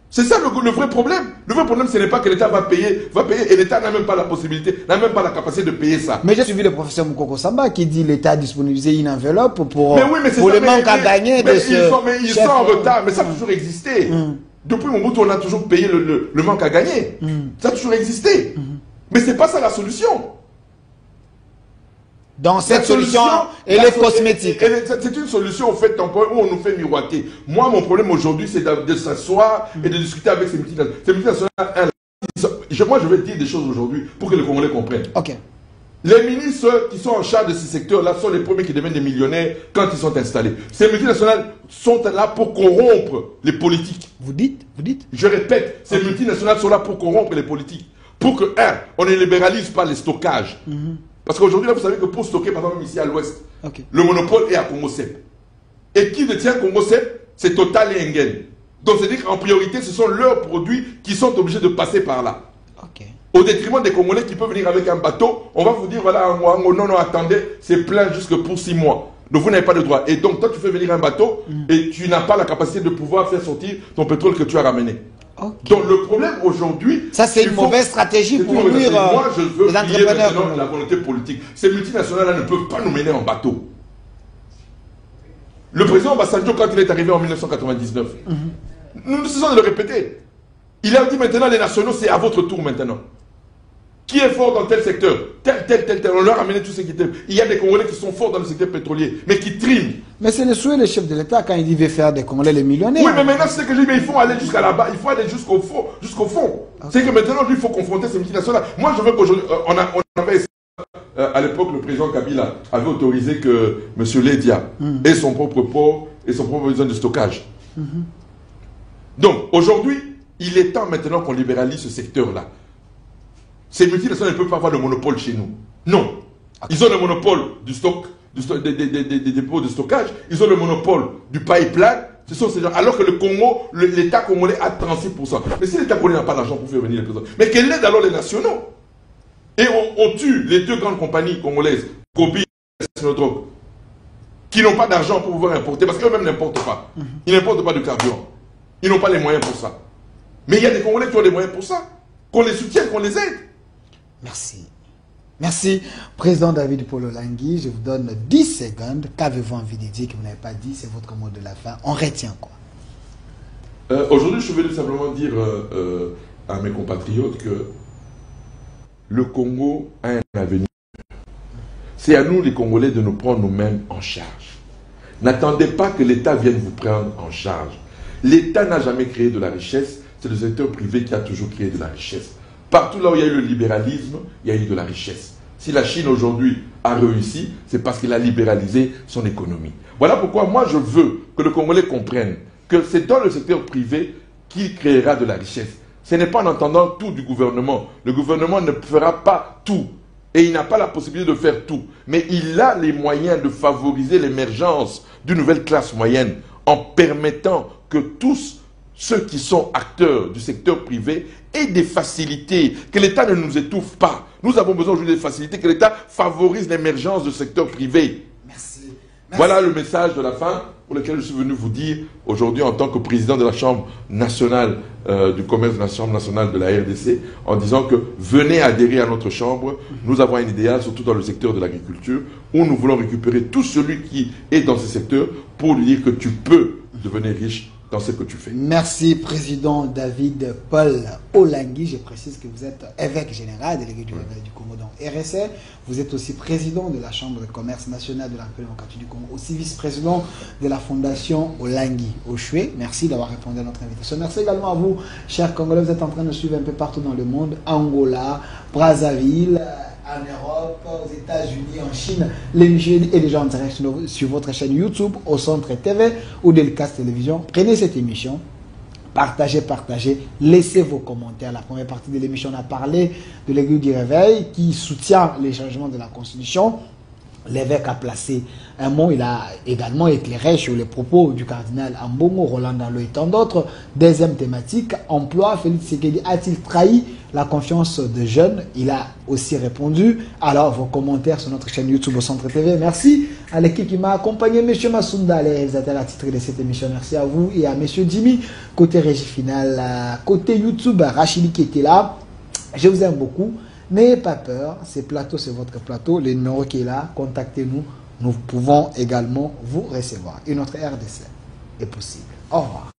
Speaker 5: C'est ça le vrai problème. Le vrai problème, ce n'est pas que l'État va payer, et l'État n'a même pas la possibilité, n'a même pas la capacité de payer ça.
Speaker 4: Mais j'ai suivi le professeur Moukoko Samba qui dit l'État a disponibilisé une enveloppe pour
Speaker 5: le
Speaker 4: manque à gagner de ce...
Speaker 5: Ils sont en retard, mais ça a toujours existé. Depuis Mobutu, on a toujours payé le manque à gagner. Ça a toujours existé. Mais ce n'est pas ça la solution.
Speaker 4: Dans cette solution, elle est cosmétique.
Speaker 5: C'est une solution au fait temporaire où on nous fait miroiter. Moi, mon problème aujourd'hui, c'est de s'asseoir et de discuter avec ces multinationales. Moi, je vais dire des choses aujourd'hui pour que les Congolais comprennent.
Speaker 4: Ok.
Speaker 5: Les ministres qui sont en charge de ces secteurs-là sont les premiers qui deviennent des millionnaires quand ils sont installés. Ces multinationales sont là pour corrompre les politiques.
Speaker 4: Vous dites?
Speaker 5: Je répète, ces multinationales sont là pour corrompre les politiques. Pour que, on ne libéralise pas les stockages. Parce qu'aujourd'hui, là, vous savez que pour stocker, par exemple, ici à l'ouest, le monopole est à Congo CEP. Et qui détient Congo CEP? C'est Total et Engen. Donc, c'est-à-dire qu'en priorité, ce sont leurs produits qui sont obligés de passer par là. Au détriment des Congolais qui peuvent venir avec un bateau, on va vous dire, voilà, non, attendez, c'est plein jusque pour 6 mois. Donc, vous n'avez pas de droit. Et donc, toi, tu fais venir un bateau et tu n'as pas la capacité de pouvoir faire sortir ton pétrole que tu as ramené. Donc le problème aujourd'hui...
Speaker 4: Ça c'est une mauvaise stratégie pour nuire
Speaker 5: moi je veux
Speaker 4: les entrepreneurs.
Speaker 5: La volonté politique. Ces multinationales-là ne peuvent pas nous mener en bateau. Le président Obasanjo, quand il est arrivé en 1999, nous ne cessons de le répéter. Il a dit maintenant les nationaux, c'est à votre tour maintenant. Qui est fort dans tel secteur? Tel. On leur a amené tout ce qui était. Il y a des Congolais qui sont forts dans le secteur pétrolier, mais qui triment.
Speaker 4: Mais c'est le souhait du chef de l'État quand il dit qu'il veut faire des Congolais les millionnaires.
Speaker 5: Oui, mais maintenant, c'est ce que je dis, mais il faut aller jusqu'à là-bas, il faut aller jusqu'au fond. C'est que maintenant, lui, il faut confronter ces multinationales. Moi, je veux qu'aujourd'hui, on avait essayé, à l'époque, le président Kabila avait autorisé que M. Ledia ait son propre port et son propre besoin de stockage. Donc, aujourd'hui, il est temps maintenant qu'on libéralise ce secteur-là. Ces multinationales ne peuvent pas avoir le monopole chez nous. Non. Ils ont le monopole du stock, des dépôts de stockage. Ils ont le monopole du pipeline. Ce sont ces gens. Alors que le Congo, l'État congolais a 36%. Mais si l'État congolais n'a pas d'argent pour faire venir les présidents, mais qu'elle aide alors les nationaux. Et on tue les deux grandes compagnies congolaises, Gobi et Sinodrog, qui n'ont pas d'argent pour pouvoir importer, parce qu'eux-mêmes n'importent pas. Ils n'importent pas de carburant. Ils n'ont pas les moyens pour ça. Mais il y a des Congolais qui ont les moyens pour ça. Qu'on les soutienne, qu'on les aide.
Speaker 4: Merci. Merci, Président David Polo Langui. Je vous donne 10 secondes. Qu'avez-vous envie de dire que vous n'avez pas dit? C'est votre mot de la fin. On retient quoi?
Speaker 5: Aujourd'hui, je vais simplement dire à mes compatriotes que le Congo a un avenir. C'est à nous, les Congolais, de nous prendre nous-mêmes en charge. N'attendez pas que l'État vienne vous prendre en charge. L'État n'a jamais créé de la richesse. C'est le secteur privé qui a toujours créé de la richesse. Partout là où il y a eu le libéralisme, il y a eu de la richesse. Si la Chine aujourd'hui a réussi, c'est parce qu'il a libéralisé son économie. Voilà pourquoi moi je veux que le Congolais comprenne que c'est dans le secteur privé qu'il créera de la richesse. Ce n'est pas en entendant tout du gouvernement. Le gouvernement ne fera pas tout. Et il n'a pas la possibilité de faire tout. Mais il a les moyens de favoriser l'émergence d'une nouvelle classe moyenne en permettant que tous ceux qui sont acteurs du secteur privé aient des facilités, que l'État ne nous étouffe pas. Nous avons besoin aujourd'hui des facilités, que l'État favorise l'émergence du secteur privé.
Speaker 4: Merci.
Speaker 5: Voilà le message de la fin. pour lesquels je suis venu vous dire aujourd'hui en tant que président de la Chambre nationale du commerce de la Chambre nationale de la RDC, en disant que venez adhérer à notre Chambre. Nous avons un idéal, surtout dans le secteur de l'agriculture, où nous voulons récupérer tout celui qui est dans ce secteur pour lui dire que tu peux devenir riche dans ce que tu fais.
Speaker 4: Merci, Président David Paul Olangui. Je précise que vous êtes évêque général délégué du Réveil du Congo dans RSL. Vous êtes aussi président de la Chambre de commerce nationale de la République démocratique du Congo, aussi vice-président de la Fondation Olangui Oshwe. Merci d'avoir répondu à notre invitation. Merci également à vous, chers Congolais. Vous êtes en train de suivre un peu partout dans le monde, Angola, Brazzaville, en Europe, aux États-Unis, en Chine. L'émission est déjà en direct sur votre chaîne YouTube, au Centre TV ou Delcas Télévision. Prenez cette émission, partagez, laissez vos commentaires. La première partie de l'émission, on a parlé de l'Église du Réveil qui soutient les changements de la Constitution. L'évêque a placé un mot, il a également éclairé sur les propos du cardinal Ambongo, Roland Dalo et tant d'autres. Deuxième thématique, emploi. Félix Tshisekedi a-t-il trahi la confiance des jeunes? Il a aussi répondu. Alors, vos commentaires sur notre chaîne YouTube au Centre TV. Merci à l'équipe qui m'a accompagné, M. Massounda, les réalisateurs attitrés de cette émission. Merci à vous et à M. Jimmy, côté régie finale, côté YouTube, Rachidi qui était là. Je vous aime beaucoup. N'ayez pas peur, ce plateau, c'est votre plateau. Le numéro qui est là, contactez-nous. Nous pouvons également vous recevoir. Et notre RDC est possible. Au revoir.